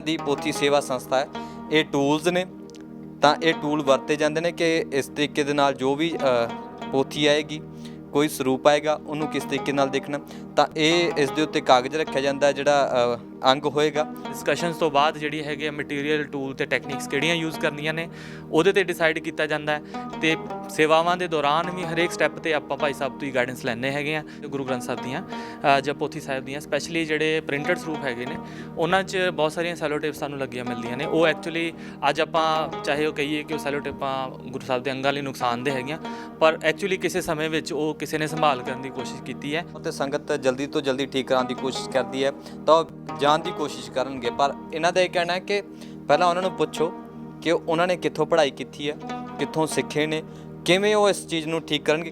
ਦੀ ਪੋਥੀ ਸੇਵਾ ਸੰਸਥਾ ਹੈ। ਇਹ ਟੂਲਸ ਨੇ ਤਾਂ ਇਹ ਟੂਲ ਵਰਤੇ ਜਾਂਦੇ ਨੇ ਕਿ ਇਸ ਤਰੀਕੇ ਦੇ ਨਾਲ ਜੋ ਵੀ ਪੋਥੀ ਆਏਗੀ, ਕੋਈ ਸਰੂਪ ਆਏਗਾ, ਉਹਨੂੰ ਕਿਸ ਤਰੀਕੇ ਨਾਲ ਦੇਖਣਾ। ਤਾਂ ਇਹ ਇਸ ਦੇ ਉੱਤੇ ਕਾਗਜ਼ ਰੱਖਿਆ ਜਾਂਦਾ ਜਿਹੜਾ ਅੰਗ ਹੋਏਗਾ। ਡਿਸਕਸ਼ਨਸ ਤੋਂ ਬਾਅਦ ਜਿਹੜੀ ਹੈਗੀ ਆ ਮਟੀਰੀਅਲ ਟੂਲ ਤੇ ਟੈਕਨੀਕਸ ਕਿਹੜੀਆਂ ਯੂਜ਼ ਕਰਨੀਆਂ ਨੇ ਉਹਦੇ ਤੇ ਡਿਸਾਈਡ ਕੀਤਾ ਜਾਂਦਾ ਹੈ। ਤੇ ਸੇਵਾਵਾਂ ਦੇ ਦੌਰਾਨ ਵੀ ਹਰੇਕ ਸਟੈਪ ਤੇ ਆਪਾਂ ਭਾਈ ਸਾਹਿਬ ਤੋਂ ਹੀ ਗਾਈਡੈਂਸ ਲੈਂਦੇ ਹੈਗੇ ਆ। ਗੁਰੂ ਗ੍ਰੰਥ ਸਾਹਿਬ ਦੀਆਂ ਜਾਂ ਪੋਥੀ ਸਾਹਿਬ ਦੀਆਂ ਸਪੈਸ਼ਲੀ ਜਿਹੜੇ ਪ੍ਰਿੰਟਡ ਸਰੂਪ ਹੈਗੇ ਨੇ ਉਹਨਾਂ 'ਚ ਬਹੁਤ ਸਾਰੀਆਂ ਸੈਲੋ ਟੇਪ ਸਾਨੂੰ ਲੱਗੀਆਂ ਮਿਲਦੀਆਂ ਨੇ। ਉਹ ਐਕਚੁਅਲੀ ਅੱਜ ਆਪਾਂ ਚਾਹੇ ਉਹ ਕਹੀਏ ਕਿ ਉਹ ਸੈਲੋ ਟੇਪਾਂ ਗੁਰੂ ਸਾਹਿਬ ਦੇ ਅੰਗਾਂ ਲਈ ਨੁਕਸਾਨਦੇਹ ਹੈਗੀਆਂ, ਪਰ ਐਕਚੁਅਲੀ ਕਿਸੇ ਸਮੇਂ ਵਿੱਚ ਉਹ ਕਿਸੇ ਨੇ ਸੰਭਾਲ ਕਰਨ ਦੀ ਕੋਸ਼ਿਸ਼ ਕੀਤੀ ਹੈ ਅਤੇ ਸੰਗਤ ਜਲਦੀ ਤੋਂ ਜਲਦੀ ਠੀਕ ਕਰਾਉਣ ਦੀ ਕੋਸ਼ਿਸ਼ ਕਰਦੀ ਹੈ ਤਾਂ ਉਹ ਜਾਣ ਦੀ ਕੋਸ਼ਿਸ਼ ਕਰਨਗੇ। ਪਰ ਇਹਨਾਂ ਦਾ ਇਹ ਕਹਿਣਾ ਹੈ ਕਿ ਪਹਿਲਾਂ ਉਹਨਾਂ ਨੂੰ ਪੁੱਛੋ ਕਿ ਉਹਨਾਂ ਨੇ ਕਿੱਥੋਂ ਪੜ੍ਹਾਈ ਕੀਤੀ ਹੈ, ਕਿੱਥੋਂ ਸਿੱਖੇ ਨੇ, ਕਿਵੇਂ ਉਹ ਇਸ ਚੀਜ਼ ਨੂੰ ਠੀਕ ਕਰਨਗੇ।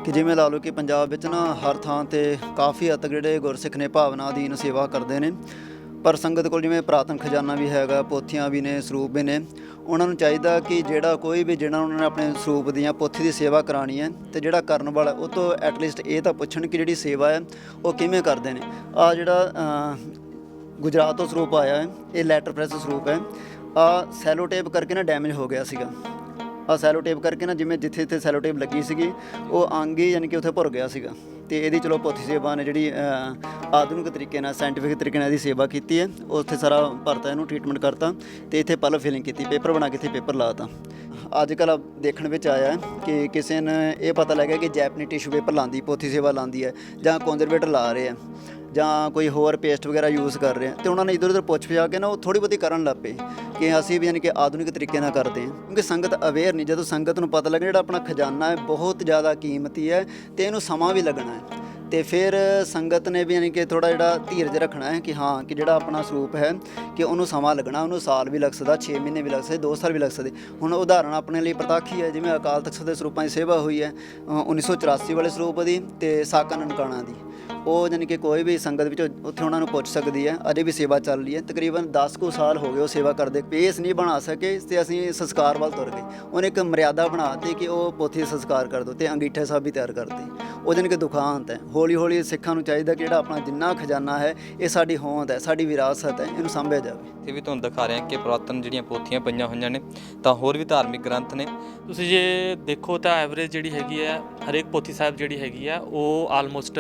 ਕਿ ਜਿਵੇਂ ਲਾ ਲਓ ਕਿ ਪੰਜਾਬ ਵਿੱਚ ਨਾ ਹਰ ਥਾਂ 'ਤੇ ਕਾਫੀ ਹੱਦ ਤੱਕ ਜਿਹੜੇ ਗੁਰਸਿੱਖ ਨੇ ਭਾਵਨਾ ਅਧੀਨ ਸੇਵਾ ਕਰਦੇ ਨੇ, ਪਰ ਸੰਗਤ ਕੋਲ ਜਿਵੇਂ ਪੁਰਾਤਨ ਖਜ਼ਾਨਾ ਵੀ ਹੈਗਾ, ਪੋਥੀਆਂ ਵੀ ਨੇ, ਸਰੂਪ ਵੀ ਨੇ। ਉਹਨਾਂ ਨੂੰ ਚਾਹੀਦਾ ਕਿ ਜਿਹੜਾ ਕੋਈ ਵੀ ਜਿਹੜਾ ਉਹਨਾਂ ਨੇ ਆਪਣੇ ਸਰੂਪ ਦੀਆਂ ਪੋਥੀ ਦੀ ਸੇਵਾ ਕਰਾਉਣੀ ਹੈ ਅਤੇ ਜਿਹੜਾ ਕਰਨ ਵਾਲਾ ਉਹ ਤੋਂ ਐਟਲੀਸਟ ਇਹ ਤਾਂ ਪੁੱਛਣ ਕਿ ਜਿਹੜੀ ਸੇਵਾ ਹੈ ਉਹ ਕਿਵੇਂ ਕਰਦੇ ਨੇ। ਆਹ ਜਿਹੜਾ ਗੁਜਰਾਤ ਤੋਂ ਸਰੂਪ ਆਇਆ ਹੈ, ਇਹ ਲੈਟਰ ਪ੍ਰੈਸ ਸਰੂਪ ਹੈ। ਆਹ ਸੈਲੋ ਟੇਪ ਕਰਕੇ ਨਾ ਡੈਮੇਜ ਹੋ ਗਿਆ ਸੀਗਾ। ਆਹ ਸੈਲੋ ਟੇਪ ਕਰਕੇ ਨਾ ਜਿਵੇਂ ਜਿੱਥੇ ਜਿੱਥੇ ਸੈਲੋ ਟੇਪ ਲੱਗੀ ਸੀਗੀ ਉਹ ਅੰਗ ਹੀ ਯਾਨੀ ਕਿ ਉੱਥੇ ਭੁਰ ਗਿਆ ਸੀਗਾ। ਅਤੇ ਇਹਦੀ ਚਲੋ ਪੋਥੀ ਸੇਵਾ ਨੇ ਜਿਹੜੀ ਆਧੁਨਿਕ ਤਰੀਕੇ ਨਾਲ ਸਾਇੰਟੀਫਿਕ ਤਰੀਕੇ ਨਾਲ ਇਹਦੀ ਸੇਵਾ ਕੀਤੀ ਹੈ। ਉੱਥੇ ਸਾਰਾ ਭਰਤਾ, ਇਹਨੂੰ ਟਰੀਟਮੈਂਟ ਕਰਤਾ ਅਤੇ ਇੱਥੇ ਪਲਪ ਫਿਲਿੰਗ ਕੀਤੀ, ਪੇਪਰ ਬਣਾ ਕੇ ਇੱਥੇ ਪੇਪਰ ਲਾਤਾ। ਅੱਜ ਕੱਲ੍ਹ ਦੇਖਣ ਵਿੱਚ ਆਇਆ ਕਿ ਕਿਸੇ ਨੇ ਇਹ ਪਤਾ ਲੱਗਿਆ ਕਿ ਜੈਪਨੀ ਟਿਸ਼ੂ ਪੇਪਰ ਲਾਉਂਦੀ, ਪੋਥੀ ਸੇਵਾ ਲਾਉਂਦੀ ਹੈ, ਜਾਂ ਕੰਜ਼ਰਵੇਟਰ ਲਾ ਰਹੇ ਆ, ਜਾਂ ਕੋਈ ਹੋਰ ਪੇਸਟ ਵਗੈਰਾ ਯੂਜ਼ ਕਰ ਰਹੇ ਆ। ਅਤੇ ਉਹਨਾਂ ਨੇ ਇੱਧਰ ਉੱਧਰ ਪੁੱਛ ਪਛਾ ਕੇ ਨਾ ਉਹ ਥੋੜ੍ਹੀ ਬਹੁਤੀ ਕਰਨ ਲੱਗ ਪਏ ਕਿ ਅਸੀਂ ਵੀ ਯਾਨੀ ਕਿ ਆਧੁਨਿਕ ਤਰੀਕੇ ਨਾਲ ਕਰਦੇ ਹਾਂ, ਕਿਉਂਕਿ ਸੰਗਤ ਅਵੇਅਰ ਨਹੀਂ। ਜਦੋਂ ਸੰਗਤ ਨੂੰ ਪਤਾ ਲੱਗੇ ਜਿਹੜਾ ਆਪਣਾ ਖਜ਼ਾਨਾ ਹੈ ਬਹੁਤ ਜ਼ਿਆਦਾ ਕੀਮਤੀ ਹੈ ਅਤੇ ਇਹਨੂੰ ਸਮਾਂ ਵੀ ਲੱਗਣਾ ਹੈ, ਅਤੇ ਫਿਰ ਸੰਗਤ ਨੇ ਵੀ ਯਾਨੀ ਕਿ ਥੋੜ੍ਹਾ ਜਿਹੜਾ ਧੀਰਜ ਰੱਖਣਾ ਹੈ ਕਿ ਹਾਂ ਕਿ ਜਿਹੜਾ ਆਪਣਾ ਸਰੂਪ ਹੈ ਕਿ ਉਹਨੂੰ ਸਮਾਂ ਲੱਗਣਾ, ਉਹਨੂੰ ਸਾਲ ਵੀ ਲੱਗ ਸਕਦਾ, 6 ਮਹੀਨੇ ਵੀ ਲੱਗ ਸਕਦੇ, 2 ਸਾਲ ਵੀ ਲੱਗ ਸਕਦੇ। ਹੁਣ ਉਦਾਹਰਣ ਆਪਣੇ ਲਈ ਪ੍ਰਤੱਖ ਹੀ ਹੈ, ਜਿਵੇਂ ਅਕਾਲ ਤਖ਼ਤ ਦੇ ਸਰੂਪਾਂ ਦੀ ਸੇਵਾ ਹੋਈ ਹੈ 1984 ਵਾਲੇ ਸਰੂਪ ਦੀ ਅਤੇ ਸਾਕਾ ਨਨਕਾਣਾ ਦੀ। ਉਹ ਯਾਨੀ ਕਿ ਕੋਈ ਵੀ ਸੰਗਤ ਵਿੱਚ ਉੱਥੇ ਉਹਨਾਂ ਨੂੰ ਪੁੱਛ ਸਕਦੀ ਹੈ। ਅਜੇ ਵੀ ਸੇਵਾ ਚੱਲ ਰਹੀ ਹੈ, ਤਕਰੀਬਨ 10 ਕੁ ਸਾਲ ਹੋ ਗਏ ਉਹ ਸੇਵਾ ਕਰਦੇ। ਪੇਸ ਨਹੀਂ ਬਣਾ ਸਕੇ ਅਤੇ ਅਸੀਂ ਸੰਸਕਾਰ ਵੱਲ ਤੁਰ ਗਏ। ਉਹਨੇ ਇੱਕ ਮਰਿਆਦਾ ਬਣਾ ਦਿੱਤੀ ਕਿ ਉਹ ਪੋਥੀ ਸੰਸਕਾਰ ਕਰ ਦਿਓ ਅਤੇ ਅੰਗੀਠੇ ਸਾਹਿਬ ਵੀ ਤਿਆਰ ਕਰਦੇ। ਉਹ ਯਾਨੀ ਕਿ ਦੁਖਾਂਤ ਹੈ। ਹੌਲੀ ਹੌਲੀ ਸਿੱਖਾਂ ਨੂੰ ਚਾਹੀਦਾ ਕਿ ਜਿਹੜਾ ਆਪਣਾ ਜਿੰਨਾ ਖਜ਼ਾਨਾ ਹੈ ਇਹ ਸਾਡੀ ਹੋਂਦ ਹੈ, ਸਾਡੀ ਵਿਰਾਸਤ ਹੈ, ਇਹਨੂੰ ਸਾਂਭਿਆ ਜਾਵੇ। ਇਹ ਵੀ ਤੁਹਾਨੂੰ ਦਿਖਾ ਰਿਹਾ ਕਿ ਪੁਰਾਤਨ ਜਿਹੜੀਆਂ ਪੋਥੀਆਂ ਪਈਆਂ ਹੋਈਆਂ ਨੇ ਤਾਂ ਹੋਰ ਵੀ ਧਾਰਮਿਕ ਗ੍ਰੰਥ ਨੇ। ਤੁਸੀਂ ਜੇ ਦੇਖੋ ਤਾਂ ਐਵਰੇਜ ਜਿਹੜੀ ਹੈਗੀ ਹੈ ਹਰੇਕ ਪੋਥੀ ਸਾਹਿਬ ਜਿਹੜੀ ਹੈਗੀ ਆ ਉਹ ਆਲਮੋਸਟ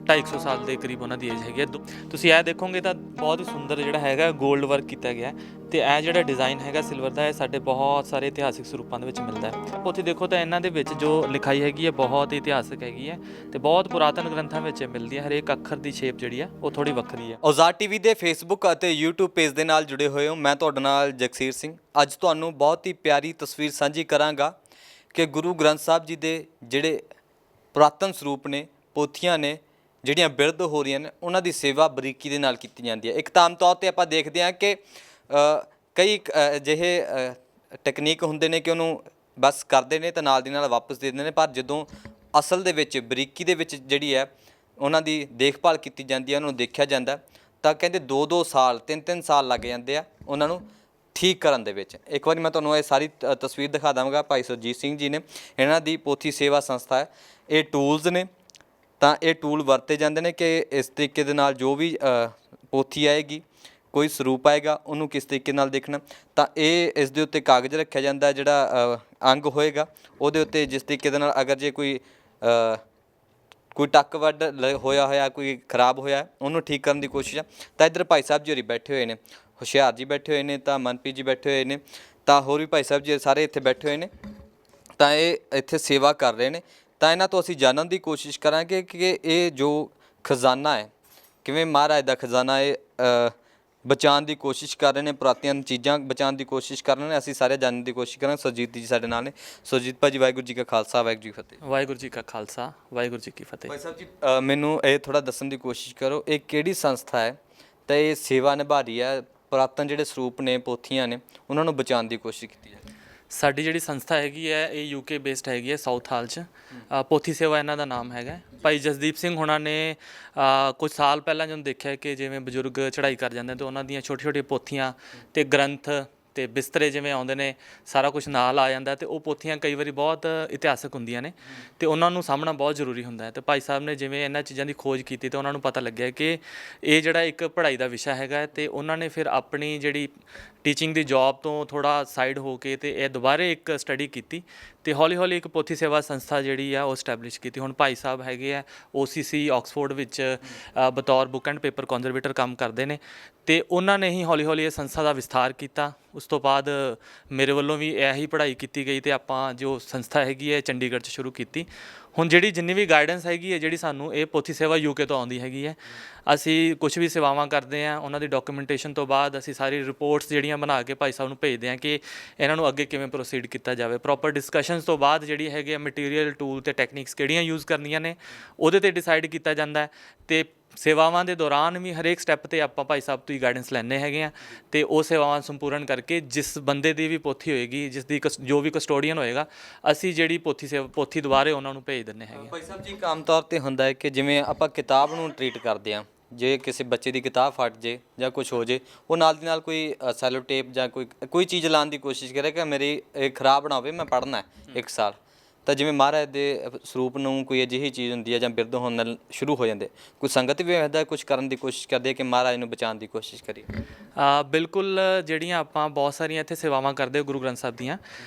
250 ਸਾਲ ਦੇ ਕਰੀਬ ਉਹਨਾਂ ਦੀ ਏਜ ਹੈਗੀ ਹੈ। ਤੁਸੀਂ ਇਹ ਦੇਖੋਗੇ ਤਾਂ ਬਹੁਤ ਹੀ ਸੁੰਦਰ ਜਿਹੜਾ ਹੈਗਾ ਗੋਲਡ ਵਰਕ ਕੀਤਾ ਗਿਆ ਅਤੇ ਇਹ ਜਿਹੜਾ ਡਿਜ਼ਾਈਨ ਹੈਗਾ ਸਿਲਵਰ ਦਾ, ਇਹ ਸਾਡੇ ਬਹੁਤ ਸਾਰੇ ਇਤਿਹਾਸਿਕ ਸਰੂਪਾਂ ਦੇ ਵਿੱਚ ਮਿਲਦਾ ਹੈ। ਉੱਥੇ ਦੇਖੋ ਤਾਂ ਇਹਨਾਂ ਦੇ ਵਿੱਚ ਜੋ ਲਿਖਾਈ ਹੈਗੀ ਹੈ ਬਹੁਤ ਇਤਿਹਾਸਿਕ ਹੈਗੀ ਹੈ ਅਤੇ ਬਹੁਤ ਪੁਰਾਤਨ ਗ੍ਰੰਥਾਂ ਵਿੱਚ ਮਿਲਦੀ ਹੈ। ਹਰੇਕ ਅੱਖਰ ਦੀ ਸ਼ੇਪ ਜਿਹੜੀ ਹੈ ਉਹ ਥੋੜ੍ਹੀ ਵੱਖਰੀ ਹੈ। ਔਜ਼ਾਰ ਟੀਵੀ ਦੇ ਫੇਸਬੁੱਕ ਅਤੇ YouTube ਪੇਜ ਦੇ ਨਾਲ ਜੁੜੇ ਹੋਏ ਹੋ। ਮੈਂ ਤੁਹਾਡੇ ਨਾਲ ਜਗਸੀਰ ਸਿੰਘ। ਅੱਜ ਤੁਹਾਨੂੰ ਬਹੁਤ ਹੀ ਪਿਆਰੀ ਤਸਵੀਰ ਸਾਂਝੀ ਕਰਾਂਗਾ ਕਿ ਗੁਰੂ ਗ੍ਰੰਥ ਸਾਹਿਬ ਜੀ ਦੇ ਜਿਹੜੇ ਪੁਰਾਤਨ ਸਰੂਪ ਨੇ, ਪੋਥੀਆਂ ਨੇ ਜਿਹੜੀਆਂ ਬਿਰਧ ਹੋ ਰਹੀਆਂ ਨੇ, ਉਹਨਾਂ ਦੀ ਸੇਵਾ ਬਰੀਕੀ ਦੇ ਨਾਲ ਕੀਤੀ ਜਾਂਦੀ ਹੈ। ਇੱਕ ਤਾਂ ਆਮ ਤੌਰ 'ਤੇ ਆਪਾਂ ਦੇਖਦੇ ਹਾਂ ਕਿ ਕਈ ਅਜਿਹੇ ਟੈਕਨੀਕ ਹੁੰਦੇ ਨੇ ਕਿ ਉਹਨੂੰ ਬਸ ਕਰਦੇ ਨੇ ਤਾਂ ਨਾਲ ਦੀ ਨਾਲ ਵਾਪਸ ਦੇ ਦਿੰਦੇ ਨੇ, ਪਰ ਜਦੋਂ ਅਸਲ ਦੇ ਵਿੱਚ ਬਰੀਕੀ ਦੇ ਵਿੱਚ ਜਿਹੜੀ ਹੈ ਉਹਨਾਂ ਦੀ ਦੇਖਭਾਲ ਕੀਤੀ ਜਾਂਦੀ ਹੈ, ਉਹਨਾਂ ਨੂੰ ਦੇਖਿਆ ਜਾਂਦਾ, ਤਾਂ ਕਹਿੰਦੇ 2-2 ਸਾਲ 3-3 ਸਾਲ ਲੱਗ ਜਾਂਦੇ ਆ ਉਹਨਾਂ ਨੂੰ ਠੀਕ ਕਰਨ ਦੇ ਵਿੱਚ। ਇੱਕ ਵਾਰੀ ਮੈਂ ਤੁਹਾਨੂੰ ਇਹ ਸਾਰੀ ਤਸਵੀਰ ਦਿਖਾ ਦੇਵਾਂਗਾ। ਭਾਈ ਸੁਰਜੀਤ ਸਿੰਘ ਜੀ ਨੇ, ਇਹਨਾਂ ਦੀ ਪੋਥੀ ਸੇਵਾ ਸੰਸਥਾ ਹੈ। ਇਹ ਟੂਲਸ ਨੇ ਤਾਂ ਇਹ ਟੂਲ ਵਰਤੇ ਜਾਂਦੇ ਨੇ ਕਿ ਇਸ ਤਰੀਕੇ ਦੇ ਨਾਲ ਜੋ ਵੀ ਪੋਥੀ ਆਏਗੀ, ਕੋਈ ਸਰੂਪ ਆਏਗਾ, ਉਹਨੂੰ ਕਿਸ ਤਰੀਕੇ ਨਾਲ ਦੇਖਣਾ। ਤਾਂ ਇਹ ਇਸ ਦੇ ਉੱਤੇ ਕਾਗਜ਼ ਰੱਖਿਆ ਜਾਂਦਾ ਜਿਹੜਾ ਅੰਗ ਹੋਏਗਾ ਉਹਦੇ ਉੱਤੇ, ਜਿਸ ਤਰੀਕੇ ਦੇ ਨਾਲ ਅਗਰ ਜੇ ਕੋਈ ਟੱਕ ਵੱਢ ਹੋਇਆ ਕੋਈ ਖਰਾਬ ਹੋਇਆ ਉਹਨੂੰ ਠੀਕ ਕਰਨ ਦੀ ਕੋਸ਼ਿਸ਼ ਆ। ਤਾਂ ਇੱਧਰ ਭਾਈ ਸਾਹਿਬ ਜੀ ਹੋਰੀ ਬੈਠੇ ਹੋਏ ਨੇ, ਹੁਸ਼ਿਆਰ ਜੀ ਬੈਠੇ ਹੋਏ ਨੇ, ਤਾਂ ਮਨਪ੍ਰੀਤ ਜੀ ਬੈਠੇ ਹੋਏ ਨੇ, ਤਾਂ ਹੋਰ ਵੀ ਭਾਈ ਸਾਹਿਬ ਜੀ ਸਾਰੇ ਇੱਥੇ ਬੈਠੇ ਹੋਏ ਨੇ, ਤਾਂ ਇਹ ਇੱਥੇ ਸੇਵਾ ਕਰ ਰਹੇ ਨੇ। ਤਾਂ ਇਹਨਾਂ ਤੋਂ ਅਸੀਂ ਜਾਣਨ ਦੀ ਕੋਸ਼ਿਸ਼ ਕਰਾਂਗੇ ਕਿ ਇਹ ਜੋ ਖਜ਼ਾਨਾ ਹੈ ਕਿਵੇਂ ਮਹਾਰਾਜ ਦਾ ਖਜ਼ਾਨਾ ਇਹ ਬਚਾਉਣ ਦੀ ਕੋਸ਼ਿਸ਼ ਕਰ ਰਹੇ ਨੇ, ਪੁਰਾਤਨ ਚੀਜ਼ਾਂ ਬਚਾਉਣ ਦੀ ਕੋਸ਼ਿਸ਼ ਕਰ ਰਹੇ ਨੇ। ਅਸੀਂ ਸਾਰੇ ਜਾਣਨ ਦੀ ਕੋਸ਼ਿਸ਼ ਕਰਾਂਗੇ। ਸੁਰਜੀਤ ਜੀ ਸਾਡੇ ਨਾਲ ਨੇ। ਸੁਰਜੀਤ ਭਾਜੀ, ਵਾਹਿਗੁਰੂ ਜੀ ਕਾ ਖਾਲਸਾ, ਵਾਹਿਗੁਰੂ ਜੀ ਕੀ ਫਤਿਹ। ਵਾਹਿਗੁਰੂ ਜੀ ਕਾ ਖਾਲਸਾ, ਵਾਹਿਗੁਰੂ ਜੀ ਕੀ ਫਤਿਹ। ਭਾਈ ਸਾਹਿਬ ਜੀ, ਮੈਨੂੰ ਇਹ ਥੋੜ੍ਹਾ ਦੱਸਣ ਦੀ ਕੋਸ਼ਿਸ਼ ਕਰੋ, ਇਹ ਕਿਹੜੀ ਸੰਸਥਾ ਹੈ ਤਾਂ ਇਹ ਸੇਵਾ ਨਿਭਾ ਰਹੀ ਹੈ, ਪੁਰਾਤਨ ਜਿਹੜੇ ਸਰੂਪ ਨੇ, ਪੋਥੀਆਂ ਨੇ, ਉਹਨਾਂ ਨੂੰ ਬਚਾਉਣ ਦੀ ਕੋਸ਼ਿਸ਼ ਕੀਤੀ ਜਾਂਦੀ? ਸਾਡੀ ਜਿਹੜੀ ਸੰਸਥਾ ਹੈਗੀ ਹੈ ਇਹ UK ਬੇਸਡ ਹੈਗੀ ਹੈ, ਸਾਊਥ ਹਾਲ 'ਚ। ਪੋਥੀ ਸੇਵਾ ਇਹਨਾਂ ਦਾ ਨਾਮ ਹੈਗਾ। ਭਾਈ ਜਸਦੀਪ ਸਿੰਘ ਹੋਣਾ ਨੇ ਕੁਝ ਸਾਲ ਪਹਿਲਾਂ ਜਦੋਂ ਦੇਖਿਆ ਕਿ ਜਿਵੇਂ ਬਜ਼ੁਰਗ ਚੜ੍ਹਾਈ ਕਰ ਜਾਂਦੇ ਤਾਂ ਉਹਨਾਂ ਦੀਆਂ ਛੋਟੀ ਛੋਟੀਆਂ ਪੋਥੀਆਂ ਅਤੇ ਗ੍ਰੰਥ ਤੇ ਬਿਸਤਰੇ ਜਿਵੇਂ ਆਉਂਦੇ ਨੇ, ਸਾਰਾ ਕੁਝ ਨਾਲ ਆ ਜਾਂਦਾ ਤੇ ਉਹ ਪੋਥੀਆਂ ਕਈ ਵਾਰੀ ਬਹੁਤ ਇਤਿਹਾਸਕ ਹੁੰਦੀਆਂ ਨੇ ਤੇ ਉਹਨਾਂ ਨੂੰ ਸਾਂਭਣਾ ਬਹੁਤ ਜ਼ਰੂਰੀ ਹੁੰਦਾ ਹੈ। ਤੇ ਭਾਈ ਸਾਹਿਬ ਨੇ ਜਿਵੇਂ ਇਹਨਾਂ ਚੀਜ਼ਾਂ ਦੀ ਖੋਜ ਕੀਤੀ ਤੇ ਉਹਨਾਂ ਨੂੰ ਪਤਾ ਲੱਗਿਆ ਕਿ ਇਹ ਜਿਹੜਾ ਇੱਕ ਪੜ੍ਹਾਈ ਦਾ ਵਿਸ਼ਾ ਹੈਗਾ ਤੇ ਉਹਨਾਂ ਨੇ ਫਿਰ ਆਪਣੀ ਜਿਹੜੀ ਟੀਚਿੰਗ ਦੀ ਜੌਬ ਤੋਂ ਥੋੜ੍ਹਾ ਸਾਈਡ ਹੋ ਕੇ ਤੇ ਇਹ ਦੁਬਾਰੇ ਇੱਕ ਸਟੱਡੀ ਕੀਤੀ ਤੇ ਹੌਲੀ ਹੌਲੀ ਇੱਕ ਪੋਥੀ ਸੇਵਾ ਸੰਸਥਾ ਜਿਹੜੀ ਆ ਉਹ ਸਟੈਬਲਿਸ਼ ਕੀਤੀ। ਹੁਣ ਭਾਈ ਸਾਹਿਬ ਹੈਗੇ ਆ OCC ਆਕਸਫੋਰਡ ਵਿੱਚ ਬਤੌਰ ਬੁੱਕ ਐਂਡ ਪੇਪਰ ਕੰਜ਼ਰਵੇਟਰ ਕੰਮ ਕਰਦੇ ਨੇ ਤੇ ਉਹਨਾਂ ਨੇ ਹੀ ਹੌਲੀ ਹੌਲੀ ਇਹ ਸੰਸਥਾ ਦਾ ਵਿਸਥਾਰ ਕੀਤਾ। ਉਸ ਤੋਂ ਬਾਅਦ ਮੇਰੇ ਵੱਲੋਂ ਵੀ ਇਹੀ ਪੜ੍ਹਾਈ ਕੀਤੀ ਗਈ ਤੇ ਆਪਾਂ ਜੋ ਸੰਸਥਾ ਹੈਗੀ ਹੈ ਚੰਡੀਗੜ੍ਹ 'ਚ ਸ਼ੁਰੂ ਕੀਤੀ। ਹੁਣ ਜਿਹੜੀ ਜਿੰਨੀ ਵੀ ਗਾਈਡੈਂਸ ਹੈਗੀ ਹੈ ਜਿਹੜੀ ਸਾਨੂੰ ਇਹ ਪੋਥੀ ਸੇਵਾ UK ਤੋਂ ਆਉਂਦੀ ਹੈਗੀ ਹੈ, ਅਸੀਂ ਕੁਝ ਵੀ ਸੇਵਾਵਾਂ ਕਰਦੇ ਹਾਂ ਉਹਨਾਂ ਦੀ ਡਾਕੂਮੈਂਟੇਸ਼ਨ ਤੋਂ ਬਾਅਦ ਅਸੀਂ ਸਾਰੀ ਰਿਪੋਰਟਸ ਜਿਹੜੀਆਂ ਬਣਾ ਕੇ ਭਾਈ ਸਾਹਿਬ ਨੂੰ ਭੇਜਦੇ ਹਾਂ ਕਿ ਇਹਨਾਂ ਨੂੰ ਅੱਗੇ ਕਿਵੇਂ ਪ੍ਰੋਸੀਡ ਕੀਤਾ ਜਾਵੇ। ਪ੍ਰੋਪਰ ਡਿਸਕਸ਼ਨਸ ਤੋਂ ਬਾਅਦ ਜਿਹੜੀ ਹੈਗੀ ਹੈ ਮਟੀਰੀਅਲ, ਟੂਲ ਤੇ ਟੈਕਨੀਕਸ ਕਿਹੜੀਆਂ ਯੂਜ਼ ਕਰਨੀਆਂ ਨੇ ਉਹਦੇ ਤੇ ਡਿਸਾਈਡ ਕੀਤਾ ਜਾਂਦਾ ਹੈ ਤੇ ਸੇਵਾਵਾਂ ਦੇ ਦੌਰਾਨ ਵੀ ਹਰੇਕ ਸਟੈਪ ਤੇ ਆਪਾਂ ਭਾਈ ਸਾਹਿਬ ਤੋਂ ਹੀ ਗਾਈਡੈਂਸ ਲੈਂਦੇ ਹੈਗੇ ਆ ਤੇ ਉਹ ਸੇਵਾਵਾਂ ਸੰਪੂਰਨ ਕਰਕੇ ਜਿਸ ਬੰਦੇ ਦੀ ਵੀ ਪੋਥੀ ਹੋਏਗੀ, ਜਿਸ ਦੀ ਜੋ ਵੀ ਕਸਟੋਡੀਅਨ ਹੋਏਗਾ, ਅਸੀਂ ਜਿਹੜੀ ਪੋਥੀ ਦੁਬਾਰੇ ਉਹਨਾਂ ਨੂੰ ਭੇਜ ਦਿੰਦੇ ਹੈਗੇ। ਭਾਈ ਸਾਹਿਬ ਜੀ, ਇੱਕ ਆਮ ਤੌਰ ਤੇ ਹੁੰਦਾ ਹੈ ਕਿ ਜਿਵੇਂ ਆਪਾਂ ਕਿਤਾਬ ਨੂੰ ਟਰੀਟ ਕਰਦੇ ਹਾਂ, ਜੇ ਕਿਸੇ ਬੱਚੇ ਦੀ ਕਿਤਾਬ ਫਟ ਜੇ ਜਾਂ ਕੁਝ ਹੋ ਜੇ, ਉਹ ਨਾਲ ਦੀ ਨਾਲ ਕੋਈ ਸੈਲੋ ਟੇਪ ਜਾਂ ਕੋਈ ਚੀਜ਼ ਲਾਉਣ ਦੀ ਕੋਸ਼ਿਸ਼ ਕਰੇ ਕਿ ਮੇਰੀ ਇਹ ਖਰਾਬ ਨਾ ਹੋਵੇ, ਮੈਂ ਪੜ੍ਹਨਾ 1 ਸਾਲ। ਤਾਂ ਜਿਵੇਂ ਮਹਾਰਾਜ ਦੇ ਸਰੂਪ ਨੂੰ ਕੋਈ ਅਜਿਹੀ ਚੀਜ਼ ਹੁੰਦੀ ਹੈ ਜਾਂ ਬਿਰਧ ਹੋਣ ਨਾਲ ਸ਼ੁਰੂ ਹੋ ਜਾਂਦੇ, ਕੋਈ ਸੰਗਤ ਵੀ ਇਹਦਾ ਕੁਝ ਕਰਨ ਦੀ ਕੋਸ਼ਿਸ਼ ਕਰਦੀ ਹੈ ਕਿ ਮਹਾਰਾਜ ਨੂੰ ਬਚਾਉਣ ਦੀ ਕੋਸ਼ਿਸ਼ ਕਰੀਏ। ਬਿਲਕੁਲ, ਜਿਹੜੀਆਂ ਆਪਾਂ ਬਹੁਤ ਸਾਰੀਆਂ ਇੱਥੇ ਸੇਵਾਵਾਂ ਕਰਦੇ ਗੁਰੂ ਗ੍ਰੰਥ ਸਾਹਿਬ ਦੀਆਂ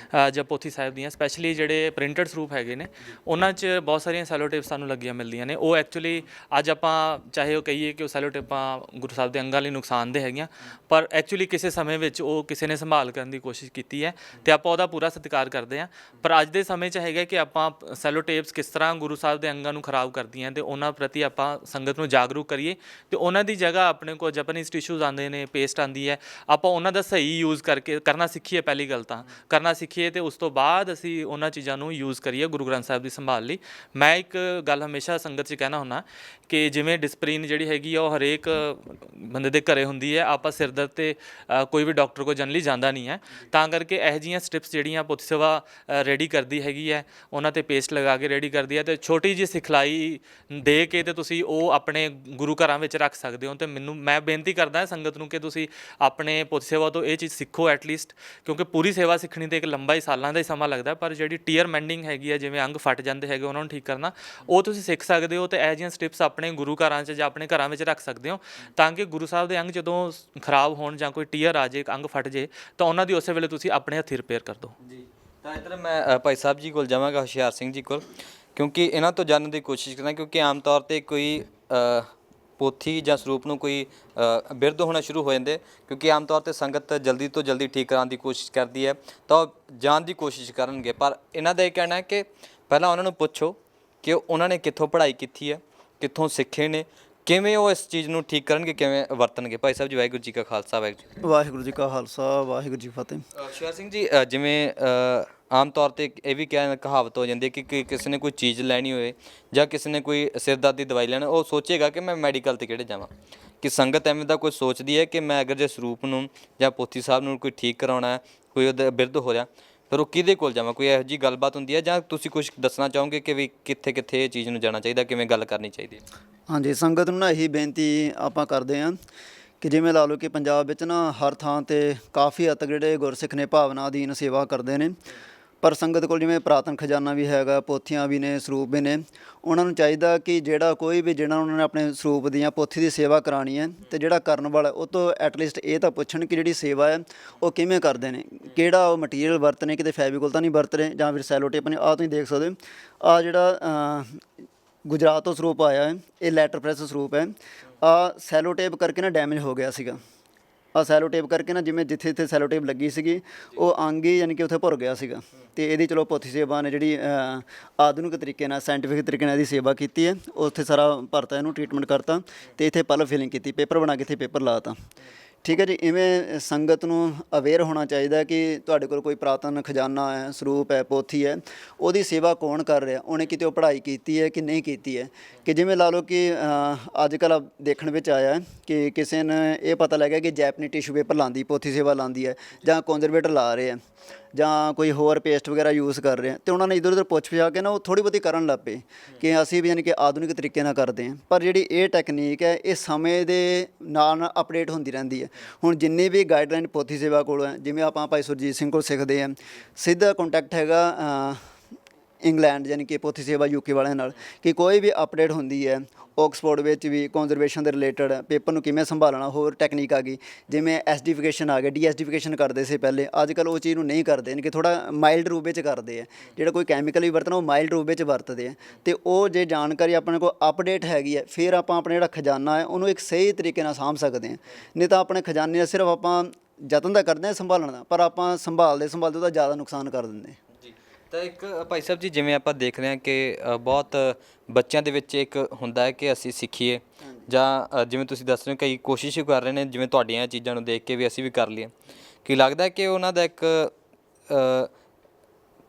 ਜਾਂ ਪੋਥੀ ਸਾਹਿਬ ਦੀਆਂ, ਸਪੈਸ਼ਲੀ ਜਿਹੜੇ ਪ੍ਰਿੰਟਡ ਸਰੂਪ ਹੈਗੇ ਨੇ ਉਹਨਾਂ 'ਚ ਬਹੁਤ ਸਾਰੀਆਂ ਸੈਲੋ ਟੇਪ ਸਾਨੂੰ ਲੱਗੀਆਂ ਮਿਲਦੀਆਂ ਨੇ। ਉਹ ਐਕਚੁਅਲੀ ਅੱਜ ਆਪਾਂ ਚਾਹੇ ਉਹ ਕਹੀਏ ਕਿ ਉਹ ਸੈਲੋ ਟੇਪਾਂ ਗੁਰੂ ਸਾਹਿਬ ਦੇ ਅੰਗਾਂ ਲਈ ਨੁਕਸਾਨਦੇਹ ਹੈਗੀਆਂ, ਪਰ ਐਕਚੁਅਲੀ ਕਿਸੇ ਸਮੇਂ ਵਿੱਚ ਉਹ ਕਿਸੇ ਨੇ ਸੰਭਾਲ ਕਰਨ ਦੀ ਕੋਸ਼ਿਸ਼ ਕੀਤੀ ਹੈ ਤੇ ਆਪਾਂ ਉਹਦਾ ਪੂਰਾ ਸਤਿਕਾਰ ਕਰਦੇ ਹਾਂ। ਪਰ ਅੱਜ ਦੇ ਸਮੇਂ 'ਚ ਹੈਗਾ ਕਿ ਆਪਾਂ ਸੈਲੋ ਟੇਪਸ ਕਿਸ ਤਰ੍ਹਾਂ ਗੁਰੂ ਸਾਹਿਬ ਦੇ ਅੰਗਾਂ ਨੂੰ ਖਰਾਬ ਕਰਦੀਆਂ ਤੇ ਉਹਨਾਂ ਪ੍ਰਤੀ ਆਪਾਂ ਸੰਗਤ ਨੂੰ ਜਾਗਰੂਕ ਕਰੀਏ ਤੇ ਉਹਨਾਂ ਦੀ ਜਗ੍ਹਾ ਆਪਣੇ ਕੋਲ ਜਾਪਾਨੀਜ਼ ਟਿਸ਼ੂਜ਼ ਆਉਂਦੇ ਨੇ, ਪੇਸਟ ਆਉਂਦੀ ਹੈ, ਆਪਾਂ ਉਹਨਾਂ ਦਾ ਸਹੀ ਯੂਜ਼ ਕਰਕੇ ਕਰਨਾ ਸਿੱਖੀਏ। ਪਹਿਲੀ ਗੱਲ ਤਾਂ ਕਰਨਾ ਸਿੱਖੀਏ ਤੇ ਉਸ ਤੋਂ ਬਾਅਦ ਅਸੀਂ ਉਹਨਾਂ ਚੀਜ਼ਾਂ ਨੂੰ ਯੂਜ਼ ਕਰੀਏ ਗੁਰੂ ਗ੍ਰੰਥ ਸਾਹਿਬ ਦੀ ਸੰਭਾਲ ਲਈ। ਮੈਂ ਇੱਕ ਗੱਲ ਹਮੇਸ਼ਾ ਸੰਗਤ 'ਚ ਕਹਿਣਾ ਹੁੰਦਾ ਕਿ ਜਿਵੇਂ ਡਿਸਪਲਿਨ ਜਿਹੜੀ ਹੈਗੀ ਆ ਉਹ ਹਰੇਕ ਬੰਦੇ ਦੇ ਘਰੇ ਹੁੰਦੀ ਹੈ, ਆਪਾਂ ਸਿਰ ਦਰਦ ਤੇ ਕੋਈ ਵੀ ਡਾਕਟਰ ਕੋਲ ਜਨਰਲੀ ਜਾਂਦਾ ਨਹੀਂ ਹੈ, ਤਾਂ ਕਰਕੇ ਇਹੋ ਜਿਹੀਆਂ ਸਟ੍ਰਿਪਸ ਜਿਹੜੀਆਂ ਪੋਥੀ ਸੇਵਾ ਰੈਡੀ ਕਰਦੀ ਹੈਗੀ ਹੈ, ਉਹਨਾਂ 'ਤੇ ਪੇਸਟ ਲਗਾ ਕੇ ਰੈਡੀ ਕਰਦੀ ਹੈ ਤੇ ਛੋਟੀ ਜਿਹੀ ਸਿਖਲਾਈ ਦੇ ਕੇ ਤੇ ਤੁਸੀਂ ਉਹ ਆਪਣੇ ਗੁਰੂ ਘਰਾਂ ਵਿੱਚ ਰੱਖ ਸਕਦੇ ਹੋ। ਤੇ ਮੈਂ ਬੇਨਤੀ ਕਰਦਾ ਸੰਗਤ ਨੂੰ ਕਿ ਤੁਸੀਂ ਆਪਣੇ ਪੋਥੀ ਸੇਵਾ ਤੋਂ ਇਹ ਚੀਜ਼ ਸਿੱਖੋ ਐਟਲੀਸਟ, ਕਿਉਂਕਿ ਪੂਰੀ ਸੇਵਾ ਸਿੱਖਣੀ ਤੇ ਇੱਕ ਲੰਬਾ ਹੀ ਸਾਲਾਂ ਦਾ ਹੀ ਸਮਾਂ ਲੱਗਦਾ, ਪਰ ਜਿਹੜੀ ਟੀਅਰ ਮੈਂਡਿੰਗ ਹੈਗੀ ਹੈ, ਜਿਵੇਂ ਅੰਗ ਫਟ ਜਾਂਦੇ ਹੈਗੇ ਉਹਨਾਂ ਨੂੰ ਠੀਕ ਕਰਨਾ, ਉਹ ਤੁਸੀਂ ਸਿੱਖ ਸਕਦੇ ਹੋ ਤੇ ਇਹੋ ਜਿਹੀਆਂ ਸਟਿਪਸ ਆਪਣੇ ਗੁਰੂ ਘਰਾਂ 'ਚ ਜਾਂ ਆਪਣੇ ਘਰਾਂ ਵਿੱਚ ਰੱਖ ਸਕਦੇ ਹੋ ਤਾਂ ਕਿ ਗੁਰੂ ਸਾਹਿਬ ਦੇ ਅੰਗ ਜਦੋਂ ਖਰਾਬ ਹੋਣ ਜਾਂ ਕੋਈ ਟੀਅਰ ਆ ਜੇ, ਅੰਗ ਫਟ ਜੇ, ਤਾਂ ਉਹਨਾਂ ਦੀ ਉਸੇ ਵੇਲੇ ਤੁਸੀਂ ਆਪਣੇ ਹੱਥੀਂ ਰਿਪੇਅਰ ਕਰ ਦਿਓ ਜੀ। ਤਾਂ ਇੱਧਰ ਮੈਂ ਭਾਈ ਸਾਹਿਬ ਜੀ ਕੋਲ ਜਾਵਾਂਗਾ, ਹੁਸ਼ਿਆਰ ਸਿੰਘ ਜੀ ਕੋਲ, ਕਿਉਂਕਿ ਇਹਨਾਂ ਤੋਂ ਜਾਣਨ ਦੀ ਕੋਸ਼ਿਸ਼ ਕਰਾਂ, ਕਿਉਂਕਿ ਆਮ ਤੌਰ 'ਤੇ ਕੋਈ ਪੋਥੀ ਜਾਂ ਸਰੂਪ ਨੂੰ ਕੋਈ ਬਿਰਧ ਹੋਣਾ ਸ਼ੁਰੂ ਹੋ ਜਾਂਦੇ, ਕਿਉਂਕਿ ਆਮ ਤੌਰ 'ਤੇ ਸੰਗਤ ਜਲਦੀ ਤੋਂ ਜਲਦੀ ਠੀਕ ਕਰਾਉਣ ਦੀ ਕੋਸ਼ਿਸ਼ ਕਰਦੀ ਹੈ ਤਾਂ ਉਹ ਜਾਣ ਦੀ ਕੋਸ਼ਿਸ਼ ਕਰਨਗੇ। ਪਰ ਇਹਨਾਂ ਦਾ ਇਹ ਕਹਿਣਾ ਹੈ ਕਿ ਪਹਿਲਾਂ ਉਹਨਾਂ ਨੂੰ ਪੁੱਛੋ ਕਿ ਉਹਨਾਂ ਨੇ ਕਿੱਥੋਂ ਪੜ੍ਹਾਈ ਕੀਤੀ ਹੈ, ਕਿੱਥੋਂ ਸਿੱਖੇ ਨੇ, ਕਿਵੇਂ ਉਹ ਇਸ ਚੀਜ਼ ਨੂੰ ਠੀਕ ਕਰਨਗੇ, ਕਿਵੇਂ ਵਰਤਣਗੇ। ਭਾਈ ਸਾਹਿਬ ਜੀ, ਵਾਹਿਗੁਰੂ ਜੀ ਕਾ ਖਾਲਸਾ, ਵਾਹਿਗੁਰੂ ਜੀ ਕਾ ਖਾਲਸਾ, ਵਾਹਿਗੁਰੂ ਜੀ ਫਤਿਹ। ਹੁਸ਼ਿਆਰ ਸਿੰਘ ਜੀ, ਜਿਵੇਂ ਆਮ ਤੌਰ 'ਤੇ ਇਹ ਵੀ ਕਹਾਵਤ ਹੋ ਜਾਂਦੀ ਹੈ ਕਿ ਕਿਸੇ ਨੇ ਕੋਈ ਚੀਜ਼ ਲੈਣੀ ਹੋਏ ਜਾਂ ਕਿਸੇ ਨੇ ਕੋਈ ਸਿਰ ਦਰਦ ਦੀ ਦਵਾਈ ਲੈਣਾ, ਉਹ ਸੋਚੇਗਾ ਕਿ ਮੈਂ ਮੈਡੀਕਲ 'ਤੇ ਕਿਹੜੇ ਜਾਵਾਂ। ਕਿ ਸੰਗਤ ਐਵੇਂ ਦਾ ਕੋਈ ਸੋਚਦੀ ਹੈ ਕਿ ਮੈਂ ਅਗਰ ਜੇ ਸਰੂਪ ਨੂੰ ਜਾਂ ਪੋਥੀ ਸਾਹਿਬ ਨੂੰ ਕੋਈ ਠੀਕ ਕਰਾਉਣਾ, ਕੋਈ ਉਹਦਾ ਬਿਰਧ ਹੋ ਰਿਹਾ, ਫਿਰ ਉਹ ਕਿਹਦੇ ਕੋਲ ਜਾਵਾਂ? ਕੋਈ ਇਹੋ ਜਿਹੀ ਗੱਲਬਾਤ ਹੁੰਦੀ ਹੈ ਜਾਂ ਤੁਸੀਂ ਕੁਝ ਦੱਸਣਾ ਚਾਹੋਗੇ ਕਿ ਵੀ ਕਿੱਥੇ ਕਿੱਥੇ ਇਹ ਚੀਜ਼ ਨੂੰ ਜਾਣਾ ਚਾਹੀਦਾ, ਕਿਵੇਂ ਗੱਲ ਕਰਨੀ ਚਾਹੀਦੀ ਹੈ? ਹਾਂਜੀ, ਸੰਗਤ ਨੂੰ ਨਾ ਇਹੀ ਬੇਨਤੀ ਆਪਾਂ ਕਰਦੇ ਹਾਂ ਕਿ ਜਿਵੇਂ ਲਾ ਲਓ ਕਿ ਪੰਜਾਬ ਵਿੱਚ ਨਾ ਹਰ ਥਾਂ 'ਤੇ ਕਾਫੀ ਹੱਦ ਤੱਕ ਜਿਹੜੇ ਗੁਰਸਿੱਖ ਨੇ ਭਾਵਨਾ ਅਧੀਨ ਸੇਵਾ ਕਰਦੇ ਨੇ, ਪਰ ਸੰਗਤ ਕੋਲ ਜਿਵੇਂ ਪੁਰਾਤਨ ਖਜ਼ਾਨਾ ਵੀ ਹੈਗਾ, ਪੋਥੀਆਂ ਵੀ ਨੇ, ਸਰੂਪ ਵੀ ਨੇ, ਉਹਨਾਂ ਨੂੰ ਚਾਹੀਦਾ ਕਿ ਜਿਹੜਾ ਉਹਨਾਂ ਨੇ ਆਪਣੇ ਸਰੂਪ ਦੀ ਜਾਂ ਪੋਥੀ ਦੀ ਸੇਵਾ ਕਰਾਉਣੀ ਹੈ ਤੇ ਜਿਹੜਾ ਕਰਨ ਵਾਲਾ ਉਹ ਤੋਂ ਐਟਲੀਸਟ ਇਹ ਤਾਂ ਪੁੱਛਣ ਕਿ ਜਿਹੜੀ ਸੇਵਾ ਹੈ ਉਹ ਕਿਵੇਂ ਕਰਦੇ ਨੇ, ਕਿਹੜਾ ਉਹ ਮਟੀਰੀਅਲ ਵਰਤਨੇ, ਕਿਤੇ ਫੈਵੀਕੋਲ ਤਾਂ ਨਹੀਂ ਵਰਤ ਰਹੇ ਜਾਂ ਫਿਰ ਸੈਲੋ ਟੇਪ ਨੇ। ਆਹ ਤੁਸੀਂ ਦੇਖ ਸਕਦੇ ਹੋ, ਆਹ ਜਿਹੜਾ ਗੁਜਰਾਤ ਤੋਂ ਸਰੂਪ ਆਇਆ ਹੈ, ਇਹ ਲੈਟਰ ਪ੍ਰੈਸ ਸਰੂਪ ਹੈ। ਆਹ ਸੈਲੋ ਟੇਪ ਕਰਕੇ ਨਾ ਡੈਮੇਜ ਹੋ ਗਿਆ ਸੀਗਾ। ਆਹ ਸੈਲੋ ਟੇਪ ਕਰਕੇ ਨਾ ਜਿਵੇਂ ਜਿੱਥੇ ਜਿੱਥੇ ਸੈਲੋ ਟੇਪ ਲੱਗੀ ਸੀਗੀ ਉਹ ਅੰਗ ਹੀ ਯਾਨੀ ਕਿ ਉੱਥੇ ਭੁਰ ਗਿਆ ਸੀਗਾ। ਅਤੇ ਇਹਦੀ ਚਲੋ ਪੋਥੀ ਸੇਵਾ ਨੇ ਜਿਹੜੀ ਆਧੁਨਿਕ ਤਰੀਕੇ ਨਾਲ, ਸਾਇੰਟੀਫਿਕ ਤਰੀਕੇ ਨਾਲ ਇਹਦੀ ਸੇਵਾ ਕੀਤੀ ਹੈ। ਉੱਥੇ ਸਾਰਾ ਭਰਤਾ, ਇਹਨੂੰ ਟਰੀਟਮੈਂਟ ਕਰਤਾ ਅਤੇ ਇੱਥੇ ਪਲਪ ਫਿਲਿੰਗ ਕੀਤੀ, ਪੇਪਰ ਬਣਾ ਕੇ ਇੱਥੇ ਪੇਪਰ ਲਾ ਤਾ। ਠੀਕ ਹੈ ਜੀ। ਇਵੇਂ ਸੰਗਤ ਨੂੰ ਅਵੇਅਰ ਹੋਣਾ ਚਾਹੀਦਾ ਕਿ ਤੁਹਾਡੇ ਕੋਲ ਕੋਈ ਪੁਰਾਤਨ ਖਜ਼ਾਨਾ ਹੈ, ਸਰੂਪ ਹੈ, ਪੋਥੀ ਹੈ, ਉਹਦੀ ਸੇਵਾ ਕੌਣ ਕਰ ਰਿਹਾ, ਉਹਨੇ ਕਿਤੇ ਉਹ ਪੜ੍ਹਾਈ ਕੀਤੀ ਹੈ ਕਿ ਨਹੀਂ ਕੀਤੀ ਹੈ। ਕਿ ਜਿਵੇਂ ਲਾ ਲਓ ਕਿ ਅੱਜ ਕੱਲ੍ਹ ਦੇਖਣ ਵਿੱਚ ਆਇਆ ਕਿ ਕਿਸੇ ਨੇ ਇਹ ਪਤਾ ਲੱਗਿਆ ਕਿ ਜੈਪਨੀ ਟਿਸ਼ੂ ਪੇਪਰ ਲਾਉਂਦੀ, ਪੋਥੀ ਸੇਵਾ ਲਾਉਂਦੀ ਹੈ ਜਾਂ ਕੰਜ਼ਰਵੇਟਰ ਲਾ ਰਹੇ ਆ ਜਾਂ ਕੋਈ ਹੋਰ ਪੇਸਟ ਵਗੈਰਾ ਯੂਜ਼ ਕਰ ਰਹੇ ਆ, ਤੇ ਉਹਨਾਂ ਨੇ ਇੱਧਰ ਉੱਧਰ ਪੁੱਛ ਪਛਾ ਕੇ ਨਾ ਉਹ ਥੋੜ੍ਹੀ ਬਹੁਤੀ ਕਰਨ ਲੱਗ ਪਏ ਕਿ ਅਸੀਂ ਵੀ ਯਾਨੀ ਕਿ ਆਧੁਨਿਕ ਤਰੀਕੇ ਨਾਲ ਕਰਦੇ ਹਾਂ। ਪਰ ਜਿਹੜੀ ਇਹ ਟੈਕਨੀਕ ਹੈ ਇਹ ਸਮੇਂ ਦੇ ਨਾਲ ਨਾਲ ਅਪਡੇਟ ਹੁੰਦੀ ਰਹਿੰਦੀ ਹੈ। ਹੁਣ ਜਿੰਨੀ ਵੀ ਗਾਈਡਲਾਈਨ ਪੋਥੀ ਸੇਵਾ ਕੋਲ ਹੈ, ਜਿਵੇਂ ਆਪਾਂ ਭਾਈ ਸੁਰਜੀਤ ਸਿੰਘ ਕੋਲ ਸਿੱਖਦੇ ਹਾਂ, ਸਿੱਧਾ ਕੰਟੈਕਟ ਹੈਗਾ ਇੰਗਲੈਂਡ ਯਾਨੀ ਕਿ ਪੋਥੀ ਸੇਵਾ UK ਵਾਲਿਆਂ ਨਾਲ, ਕਿ ਕੋਈ ਵੀ ਅਪਡੇਟ ਹੁੰਦੀ ਹੈ ਆਕਸਫੋਰਡ ਵਿੱਚ ਵੀ ਕੰਜ਼ਰਵੇਸ਼ਨ ਦੇ ਰਿਲੇਟਡ ਪੇਪਰ ਨੂੰ ਕਿਵੇਂ ਸੰਭਾਲਣਾ, ਹੋਰ ਟੈਕਨੀਕ ਆ ਗਈ, ਜਿਵੇਂ ਐਸਡੀਫਿਕੇਸ਼ਨ ਆ ਗਿਆ, ਡੀਐਸਡੀਫਿਕੇਸ਼ਨ ਕਰਦੇ ਸੀ ਪਹਿਲੇ, ਅੱਜ ਕੱਲ੍ਹ ਉਹ ਚੀਜ਼ ਨੂੰ ਨਹੀਂ ਕਰਦੇ, ਯਾਨੀ ਕਿ ਥੋੜ੍ਹਾ ਮਾਈਲਡ ਰੂਪ ਵਿੱਚ ਕਰਦੇ ਆ, ਜਿਹੜਾ ਕੋਈ ਕੈਮੀਕਲ ਵੀ ਵਰਤਣਾ ਉਹ ਮਾਈਲਡ ਰੂਪ ਵਿੱਚ ਵਰਤਦੇ ਆ। ਅਤੇ ਉਹ ਜੇ ਜਾਣਕਾਰੀ ਆਪਣੇ ਕੋਲ ਅਪਡੇਟ ਹੈਗੀ ਹੈ, ਫਿਰ ਆਪਾਂ ਆਪਣੇ ਜਿਹੜਾ ਖਜ਼ਾਨਾ ਹੈ ਉਹਨੂੰ ਇੱਕ ਸਹੀ ਤਰੀਕੇ ਨਾਲ ਸਾਂਭ ਸਕਦੇ ਹਾਂ। ਨਹੀਂ ਤਾਂ ਆਪਣੇ ਖਜ਼ਾਨੇ ਦਾ ਸਿਰਫ ਆਪਾਂ ਯਤਨ ਤਾਂ ਕਰਦੇ ਹਾਂ ਸੰਭਾਲਣ ਦਾ, ਪਰ ਆਪਾਂ ਸੰਭਾਲਦੇ ਉਹਦਾ ਜ਼ਿਆਦਾ ਨੁਕਸਾਨ ਕਰ ਦਿੰਦੇ ਹਾਂ। ਤਾਂ ਇੱਕ ਭਾਈ ਸਾਹਿਬ ਜੀ, ਜਿਵੇਂ ਆਪਾਂ ਦੇਖ ਰਹੇ ਹਾਂ ਕਿ ਬਹੁਤ ਬੱਚਿਆਂ ਦੇ ਵਿੱਚ ਇੱਕ ਹੁੰਦਾ ਹੈ ਕਿ ਅਸੀਂ ਸਿੱਖੀਏ, ਜਾਂ ਜਿਵੇਂ ਤੁਸੀਂ ਦੱਸ ਰਹੇ ਹੋ ਕਈ ਕੋਸ਼ਿਸ਼ ਕਰ ਰਹੇ ਨੇ, ਜਿਵੇਂ ਤੁਹਾਡੀਆਂ ਚੀਜ਼ਾਂ ਨੂੰ ਦੇਖ ਕੇ ਵੀ ਅਸੀਂ ਵੀ ਕਰ ਲਈਏ, ਕੀ ਲੱਗਦਾ ਕਿ ਉਹਨਾਂ ਦਾ ਇੱਕ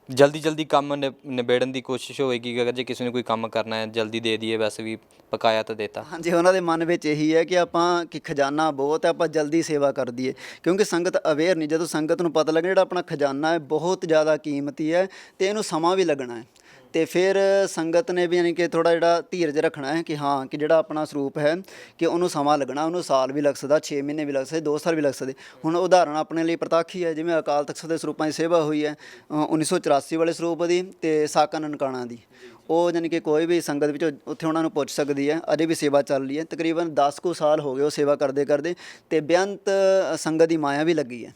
ਜਲਦੀ ਕੰਮ ਨਿਬੇੜਨ ਦੀ ਕੋਸ਼ਿਸ਼ ਹੋਵੇਗੀ, ਅਗਰ ਜੇ ਕਿਸੇ ਨੇ ਕੋਈ ਕੰਮ ਕਰਨਾ ਹੈ ਜਲਦੀ ਦੇ ਦਈਏ, ਵੈਸੇ ਵੀ ਪਕਾਇਆ ਤਾਂ ਦੇਤਾ। ਹਾਂਜੀ, ਉਹਨਾਂ ਦੇ ਮਨ ਵਿੱਚ ਇਹੀ ਹੈ ਕਿ ਆਪਾਂ ਕਿ ਖਜ਼ਾਨਾ ਬਹੁਤ ਹੈ, ਆਪਾਂ ਜਲਦੀ ਸੇਵਾ ਕਰ ਦਈਏ, ਕਿਉਂਕਿ ਸੰਗਤ ਅਵੇਅਰ ਨਹੀਂ। ਜਦੋਂ ਸੰਗਤ ਨੂੰ ਪਤਾ ਲੱਗੇ ਜਿਹੜਾ ਆਪਣਾ ਖਜ਼ਾਨਾ ਹੈ ਬਹੁਤ ਜ਼ਿਆਦਾ ਕੀਮਤੀ ਹੈ ਅਤੇ ਇਹਨੂੰ ਸਮਾਂ ਵੀ ਲੱਗਣਾ ਹੈ, ਅਤੇ ਫਿਰ ਸੰਗਤ ਨੇ ਵੀ ਯਾਨੀ ਕਿ ਥੋੜ੍ਹਾ ਜਿਹੜਾ ਧੀਰਜ ਰੱਖਣਾ ਹੈ ਕਿ ਹਾਂ ਕਿ ਜਿਹੜਾ ਆਪਣਾ ਸਰੂਪ ਹੈ ਕਿ ਉਹਨੂੰ ਸਮਾਂ ਲੱਗਣਾ, ਉਹਨੂੰ ਸਾਲ ਵੀ ਲੱਗ ਸਕਦਾ, 6 ਮਹੀਨੇ ਵੀ ਲੱਗ ਸਕਦੇ, 2 ਸਾਲ ਵੀ ਲੱਗ ਸਕਦੇ। ਹੁਣ ਉਦਾਹਰਣ ਆਪਣੇ ਲਈ ਪ੍ਰਤੱਖ ਹੀ ਹੈ, ਜਿਵੇਂ ਅਕਾਲ ਤਖਤ ਦੇ ਸਰੂਪਾਂ ਦੀ ਸੇਵਾ ਹੋਈ ਹੈ 1984 ਵਾਲੇ ਸਰੂਪ ਦੀ ਅਤੇ ਸਾਕਾ ਨਨਕਾਣਾ ਦੀ, ਉਹ ਯਾਨੀ ਕਿ ਕੋਈ ਵੀ ਸੰਗਤ ਵਿੱਚ ਉੱਥੇ ਉਹਨਾਂ ਨੂੰ ਪੁੱਛ ਸਕਦੀ ਹੈ। ਅਜੇ ਵੀ ਸੇਵਾ ਚੱਲ ਰਹੀ ਹੈ, ਤਕਰੀਬਨ 10 ਕੁ ਸਾਲ ਹੋ ਗਏ ਉਹ ਸੇਵਾ ਕਰਦੇ ਅਤੇ ਬੇਅੰਤ ਸੰਗਤ ਦੀ ਮਾਇਆ ਵੀ ਲੱਗੀ ਹੈ,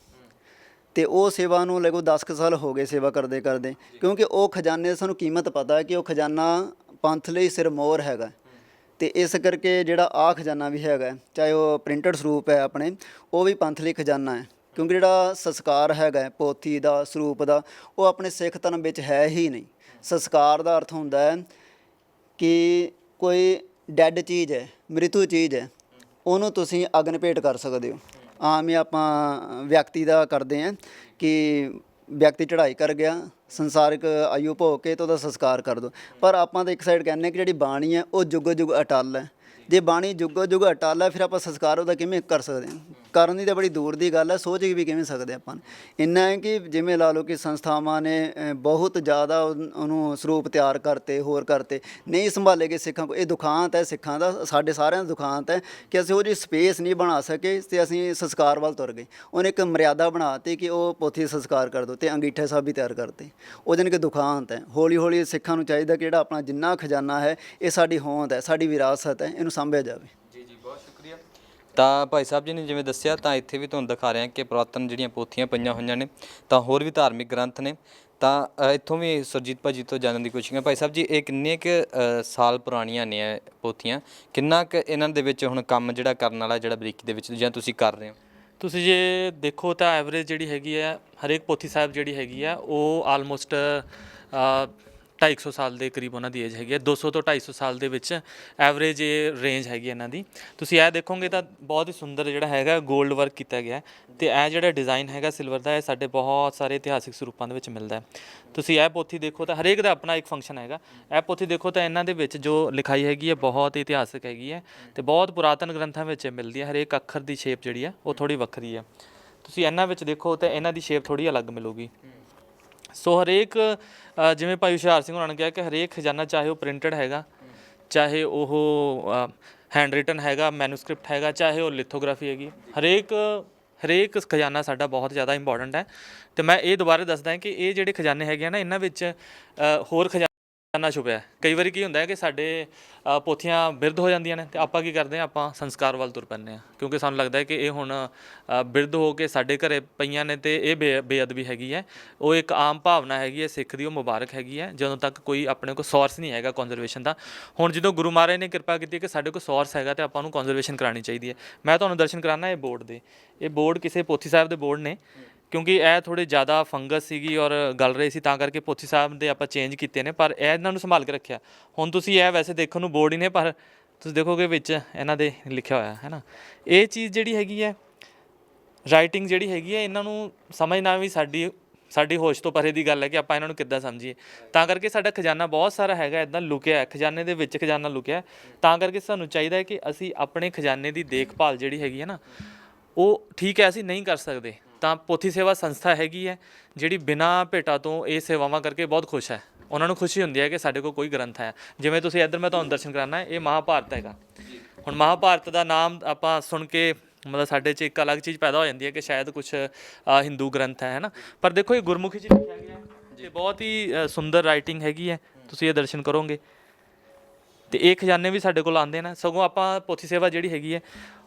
ਅਤੇ ਉਹ ਸੇਵਾ ਨੂੰ ਲਗਭਗ 10 ਕੁ ਸਾਲ ਹੋ ਗਏ ਸੇਵਾ ਕਰਦੇ ਕਿਉਂਕਿ ਉਹ ਖਜ਼ਾਨੇ ਦੀ ਸਾਨੂੰ ਕੀਮਤ ਪਤਾ ਹੈ ਕਿ ਉਹ ਖਜ਼ਾਨਾ ਪੰਥ ਲਈ ਸਿਰਮੌਰ ਹੈਗਾ। ਅਤੇ ਇਸ ਕਰਕੇ ਜਿਹੜਾ ਆਹ ਖਜ਼ਾਨਾ ਵੀ ਹੈਗਾ, ਚਾਹੇ ਉਹ ਪ੍ਰਿੰਟਡ ਸਰੂਪ ਹੈ ਆਪਣੇ, ਉਹ ਵੀ ਪੰਥ ਲਈ ਖਜ਼ਾਨਾ ਹੈ, ਕਿਉਂਕਿ ਜਿਹੜਾ ਸੰਸਕਾਰ ਹੈਗਾ ਪੋਥੀ ਦਾ ਸਰੂਪ ਦਾ, ਉਹ ਆਪਣੇ ਸਿੱਖ ਧਰਮ ਵਿੱਚ ਹੈ ਹੀ ਨਹੀਂ। ਸੰਸਕਾਰ ਦਾ ਅਰਥ ਹੁੰਦਾ ਹੈ ਕਿ ਕੋਈ ਡੈਡ ਚੀਜ਼ ਹੈ, ਮ੍ਰਿਤੂ ਚੀਜ਼ ਹੈ, ਉਹਨੂੰ ਤੁਸੀਂ ਅਗਨ ਭੇਟ ਕਰ ਸਕਦੇ ਹੋ। ਆਮ ਹੀ ਆਪਾਂ ਵਿਅਕਤੀ ਦਾ ਕਰਦੇ ਹਾਂ ਕਿ ਵਿਅਕਤੀ ਚੜ੍ਹਾਈ ਕਰ ਗਿਆ, ਸੰਸਾਰਿਕ ਆਯੂ ਭੋਗ ਕੇ ਤਾਂ ਉਹਦਾ ਸੰਸਕਾਰ ਕਰ ਦਿਓ, ਪਰ ਆਪਾਂ ਤਾਂ ਇੱਕ ਸਾਈਡ ਕਹਿੰਦੇ ਕਿ ਜਿਹੜੀ ਬਾਣੀ ਹੈ ਉਹ ਜੁਗੋ ਜੁਗ ਅਟੱਲ ਹੈ। ਜੇ ਬਾਣੀ ਜੁਗੋ ਜੁਗ ਅਟੱਲ ਹੈ, ਫਿਰ ਆਪਾਂ ਸੰਸਕਾਰ ਉਹਦਾ ਕਿਵੇਂ ਕਰ ਸਕਦੇ ਹਾਂ? ਕਰਨ ਦੀ ਤਾਂ ਬੜੀ ਦੂਰ ਦੀ ਗੱਲ ਹੈ, ਸੋਚ ਵੀ ਕਿਵੇਂ ਸਕਦੇ ਆਪਾਂ। ਇੰਨਾ ਹੈ ਕਿ ਜਿਵੇਂ ਲਾ ਲਓ ਕਿ ਸੰਸਥਾਵਾਂ ਨੇ ਬਹੁਤ ਜ਼ਿਆਦਾ ਉਹਨੂੰ ਸਰੂਪ ਤਿਆਰ ਕਰਤੇ, ਹੋਰ ਕਰਤੇ, ਨਹੀਂ ਸੰਭਾਲੇ ਗਏ ਸਿੱਖਾਂ ਕੋਲ। ਇਹ ਦੁਖਾਂਤ ਹੈ ਸਿੱਖਾਂ ਦਾ, ਸਾਡੇ ਸਾਰਿਆਂ ਦਾ ਦੁਖਾਂਤ ਹੈ ਕਿ ਅਸੀਂ ਉਹ ਜਿਹੀ ਸਪੇਸ ਨਹੀਂ ਬਣਾ ਸਕੇ ਅਤੇ ਅਸੀਂ ਸੰਸਕਾਰ ਵੱਲ ਤੁਰ ਗਏ। ਉਹਨੇ ਇੱਕ ਮਰਿਆਦਾ ਬਣਾ ਤੀ ਕਿ ਉਹ ਪੋਥੀ ਸੰਸਕਾਰ ਕਰ ਦਿਓ ਅਤੇ ਅੰਗੀਠੇ ਸਾਹਿਬ ਵੀ ਤਿਆਰ ਕਰਤੇ, ਉਹ ਜਾਣੀ ਕਿ ਦੁਖਾਂਤ ਹੈ। ਹੌਲੀ ਹੌਲੀ ਸਿੱਖਾਂ ਨੂੰ ਚਾਹੀਦਾ ਕਿ ਜਿਹੜਾ ਆਪਣਾ ਜਿੰਨਾ ਖਜ਼ਾਨਾ ਹੈ ਇਹ ਸਾਡੀ ਹੋਂਦ ਹੈ, ਸਾਡੀ ਵਿਰਾਸਤ ਹੈ, ਇਹਨੂੰ ਸਾਂਭਿਆ ਜਾਵੇ। ਜੀ ਬਹੁਤ ਸ਼ੁਕਰੀਆ। ਤਾਂ ਭਾਈ ਸਾਹਿਬ ਜੀ ਨੇ ਜਿਵੇਂ ਦੱਸਿਆ, ਤਾਂ ਇੱਥੇ ਵੀ ਤੁਹਾਨੂੰ ਦਿਖਾ ਰਿਹਾ ਕਿ ਪੁਰਾਤਨ ਜਿਹੜੀਆਂ ਪੋਥੀਆਂ ਪਈਆਂ ਹੋਈਆਂ ਨੇ, ਤਾਂ ਹੋਰ ਵੀ ਧਾਰਮਿਕ ਗ੍ਰੰਥ ਨੇ। ਤਾਂ ਇੱਥੋਂ ਵੀ ਸੁਰਜੀਤ ਭਾਜੀ ਤੋਂ ਜਾਣਨ ਦੀ ਕੋਸ਼ਿਸ਼ ਕਰਾਂ, ਭਾਈ ਸਾਹਿਬ ਜੀ ਇਹ ਕਿੰਨੇ ਕੁ ਸਾਲ ਪੁਰਾਣੀਆਂ ਨੇ ਇਹ ਪੋਥੀਆਂ, ਕਿੰਨਾ ਕੁ ਇਹਨਾਂ ਦੇ ਵਿੱਚ ਹੁਣ ਕੰਮ ਜਿਹੜਾ ਕਰਨ ਵਾਲਾ ਜਿਹੜਾ ਬਰੀਕੀ ਦੇ ਵਿੱਚ ਜਾਂ ਤੁਸੀਂ ਕਰ ਰਹੇ ਹੋ? ਤੁਸੀਂ ਜੇ ਦੇਖੋ ਤਾਂ ਐਵਰੇਜ ਜਿਹੜੀ ਹੈਗੀ ਹੈ ਹਰੇਕ ਪੋਥੀ ਸਾਹਿਬ ਜਿਹੜੀ ਹੈਗੀ ਆ ਉਹ ਆਲਮੋਸਟ 250 ਸਾਲ ਦੇ ਕਰੀਬ ਉਹਨਾਂ ਦੀ ਏਜ ਹੈਗੀ ਹੈ। 200 ਤੋਂ 250 ਸਾਲ ਦੇ ਵਿੱਚ ਐਵਰੇਜ ਇਹ ਰੇਂਜ ਹੈਗੀ ਇਹਨਾਂ ਦੀ। ਤੁਸੀਂ ਇਹ ਦੇਖੋਗੇ ਤਾਂ ਬਹੁਤ ਹੀ ਸੁੰਦਰ ਜਿਹੜਾ ਹੈਗਾ 골ਡ ਵਰਕ ਕੀਤਾ ਗਿਆ, ਅਤੇ ਇਹ ਜਿਹੜਾ ਡਿਜ਼ਾਈਨ ਹੈਗਾ ਸਿਲਵਰ ਦਾ, ਇਹ ਸਾਡੇ ਬਹੁਤ ਸਾਰੇ ਇਤਿਹਾਸਿਕ ਸਰੂਪਾਂ ਦੇ ਵਿੱਚ ਮਿਲਦਾ ਹੈ। ਤੁਸੀਂ ਇਹ ਪੋਥੀ ਦੇਖੋ ਤਾਂ ਹਰੇਕ ਦਾ ਆਪਣਾ ਇੱਕ ਫੰਕਸ਼ਨ ਹੈਗਾ। ਇਹ ਪੋਥੀ ਦੇਖੋ ਤਾਂ ਇਹਨਾਂ ਦੇ ਵਿੱਚ ਜੋ ਲਿਖਾਈ ਹੈਗੀ ਹੈ ਬਹੁਤ ਇਤਿਹਾਸਿਕ ਹੈਗੀ ਹੈ, ਅਤੇ ਬਹੁਤ ਪੁਰਾਤਨ ਗ੍ਰੰਥਾਂ ਵਿੱਚ ਮਿਲਦੀ ਹੈ। ਹਰੇਕ ਅੱਖਰ ਦੀ ਸ਼ੇਪ ਜਿਹੜੀ ਹੈ ਉਹ ਥੋੜ੍ਹੀ ਵੱਖਰੀ ਹੈ। ਤੁਸੀਂ ਇਹਨਾਂ ਵਿੱਚ ਦੇਖੋ ਤਾਂ ਇਹਨਾਂ ਦੀ ਸ਼ੇਪ ਥੋੜ੍ਹੀ ਅਲੱਗ ਮਿਲੂਗੀ। ਸੋ ਹਰੇਕ ਜਿਵੇਂ ਭਾਈ ਹੁਸ਼ਿਆਰ ਸਿੰਘ ਹੋਰਾਂ ਨੇ ਕਿਹਾ ਕਿ ਹਰੇਕ ਖਜ਼ਾਨਾ, ਚਾਹੇ ਉਹ ਪ੍ਰਿੰਟਡ ਹੈਗਾ, ਚਾਹੇ ਉਹ ਹੈਂਡ ਰਿਟਨ ਹੈਗਾ, ਮੈਨੂਸਕ੍ਰਿਪਟ ਹੈਗਾ, ਚਾਹੇ ਉਹ ਲਿਥੋਗ੍ਰਾਫੀ ਹੈਗੀ, ਹਰੇਕ ਖਜ਼ਾਨਾ ਸਾਡਾ ਬਹੁਤ ਜ਼ਿਆਦਾ ਇੰਪੋਰਟੈਂਟ ਹੈ। ਅਤੇ ਮੈਂ ਇਹ ਦੁਬਾਰਾ ਦੱਸਦਾ ਕਿ ਇਹ ਜਿਹੜੇ ਖਜ਼ਾਨੇ ਹੈਗੇ ਆ ਨਾ, ਇਹਨਾਂ ਵਿੱਚ ਹੋਰ ਖਜ਼ਾਨਾ ਛੁਪਿਆ। ਕਈ ਵਾਰੀ ਕੀ ਹੁੰਦਾ ਹੈ ਕਿ ਸਾਡੇ ਪੋਥੀਆਂ ਬਿਰਧ ਹੋ ਜਾਂਦੀਆਂ ਨੇ, ਅਤੇ ਆਪਾਂ ਕੀ ਕਰਦੇ ਹਾਂ, ਆਪਾਂ ਸੰਸਕਾਰ ਵੱਲ ਤੁਰ ਪੈਂਦੇ ਹਾਂ, ਕਿਉਂਕਿ ਸਾਨੂੰ ਲੱਗਦਾ ਹੈ ਕਿ ਇਹ ਹੁਣ ਬਿਰਧ ਹੋ ਕੇ ਸਾਡੇ ਘਰੇ ਪਈਆਂ ਨੇ ਅਤੇ ਇਹ ਬੇਅਦਬੀ ਹੈਗੀ ਹੈ। ਉਹ ਇੱਕ ਆਮ ਭਾਵਨਾ ਹੈਗੀ ਹੈ ਸਿੱਖ ਦੀ, ਉਹ ਮੁਬਾਰਕ ਹੈਗੀ ਹੈ, ਜਦੋਂ ਤੱਕ ਕੋਈ ਆਪਣੇ ਕੋਲ ਸੋਰਸ ਨਹੀਂ ਹੈਗਾ ਕੰਜ਼ਰਵੇਸ਼ਨ ਦਾ। ਹੁਣ ਜਦੋਂ ਗੁਰੂ ਮਹਾਰਾਜ ਨੇ ਕਿਰਪਾ ਕੀਤੀ ਕਿ ਸਾਡੇ ਕੋਲ ਸੋਰਸ ਹੈਗਾ, ਅਤੇ ਆਪਾਂ ਨੂੰ ਕੰਜ਼ਰਵੇਸ਼ਨ ਕਰਾਉਣੀ ਚਾਹੀਦੀ ਹੈ। ਮੈਂ ਤੁਹਾਨੂੰ ਦਰਸ਼ਨ ਕਰਾਉਣਾ ਇਹ ਬੋਰਡ ਦੇ, ਇਹ ਬੋਰਡ ਕਿਸੇ ਪੋਥੀ ਸਾਹਿਬ ਦੇ ਬੋਰਡ ਨੇ, ਕਿਉਂਕਿ ਇਹ ਥੋੜ੍ਹੇ ਜ਼ਿਆਦਾ ਫੰਗਸ ਸੀਗੀ ਔਰ ਗਲ ਰਹੇ ਸੀ, ਤਾਂ ਕਰਕੇ ਪੋਥੀ ਸਾਹਿਬ ਦੇ ਆਪਾਂ ਚੇਂਜ ਕੀਤੇ ਨੇ, ਪਰ ਇਹ ਇਹਨਾਂ ਨੂੰ ਸੰਭਾਲ ਕੇ ਰੱਖਿਆ। ਹੁਣ ਤੁਸੀਂ ਇਹ ਵੈਸੇ ਦੇਖਣ ਨੂੰ ਬੋਰਡ ਹੀ ਨੇ, ਪਰ ਤੁਸੀਂ ਦੇਖੋਗੇ ਵਿੱਚ ਇਹਨਾਂ ਦੇ ਲਿਖਿਆ ਹੋਇਆ ਹੈ ਨਾ। ਇਹ ਚੀਜ਼ ਜਿਹੜੀ ਹੈਗੀ ਹੈ, ਰਾਈਟਿੰਗ ਜਿਹੜੀ ਹੈਗੀ ਹੈ, ਇਹਨਾਂ ਨੂੰ ਸਮਝਣਾ ਵੀ ਸਾਡੀ ਹੋਸ਼ ਤੋਂ ਪਰੇ ਦੀ ਗੱਲ ਹੈ ਕਿ ਆਪਾਂ ਇਹਨਾਂ ਨੂੰ ਕਿੱਦਾਂ ਸਮਝੀਏ। ਤਾਂ ਕਰਕੇ ਸਾਡਾ ਖਜ਼ਾਨਾ ਬਹੁਤ ਸਾਰਾ ਹੈਗਾ ਇੱਦਾਂ ਲੁਕਿਆ, ਖਜ਼ਾਨੇ ਦੇ ਵਿੱਚ ਖਜ਼ਾਨਾ ਲੁਕਿਆ। ਤਾਂ ਕਰਕੇ ਸਾਨੂੰ ਚਾਹੀਦਾ ਹੈ ਕਿ ਅਸੀਂ ਆਪਣੇ ਖਜ਼ਾਨੇ ਦੀ ਦੇਖਭਾਲ ਜਿਹੜੀ ਹੈਗੀ ਹੈ ਨਾ, ਉਹ ਠੀਕ ਹੈ ਅਸੀਂ ਨਹੀਂ ਕਰ ਸਕਦੇ, ਤਾਂ ਪੋਥੀ ਸੇਵਾ ਸੰਸਥਾ ਹੈਗੀ ਹੈ ਜਿਹੜੀ ਬਿਨਾਂ ਭੇਟਾ ਤੋਂ ਇਹ ਸੇਵਾਵਾਂ ਕਰਕੇ ਬਹੁਤ ਖੁਸ਼ ਹੈ। ਉਹਨਾਂ ਨੂੰ ਖੁਸ਼ੀ ਹੁੰਦੀ ਹੈ ਕਿ ਸਾਡੇ ਕੋਲ ਕੋਈ ਗ੍ਰੰਥ ਹੈ। ਜਿਵੇਂ ਤੁਸੀਂ ਇੱਧਰ ਮੈਂ ਤੁਹਾਨੂੰ ਦਰਸ਼ਨ ਕਰਾਉਣਾ, ਇਹ ਮਹਾਭਾਰਤ ਹੈਗਾ। ਹੁਣ ਮਹਾਭਾਰਤ ਦਾ ਨਾਮ ਆਪਾਂ ਸੁਣ ਕੇ ਮਤਲਬ ਸਾਡੇ 'ਚ ਇੱਕ ਅਲੱਗ ਚੀਜ਼ ਪੈਦਾ ਹੋ ਜਾਂਦੀ ਹੈ ਕਿ ਸ਼ਾਇਦ ਕੁਛ ਹਿੰਦੂ ਗ੍ਰੰਥ ਹੈ ਨਾ, ਪਰ ਦੇਖੋ ਇਹ ਗੁਰਮੁਖੀ 'ਚ ਲਿਖਿਆ ਗਿਆ ਤੇ ਬਹੁਤ ਹੀ ਸੁੰਦਰ ਰਾਈਟਿੰਗ ਹੈਗੀ ਹੈ। ਤੁਸੀਂ ਇਹ ਦਰਸ਼ਨ ਕਰੋਗੇ ਤੇ ਇਹ ਖਜ਼ਾਨੇ ਵੀ ਸਾਡੇ ਕੋਲ ਆਉਂਦੇ ਨੇ। ਸਗੋਂ ਆਪਾਂ ਪੋਥੀ ਸੇਵਾ ਜਿਹੜੀ ਹੈਗੀ ਹੈ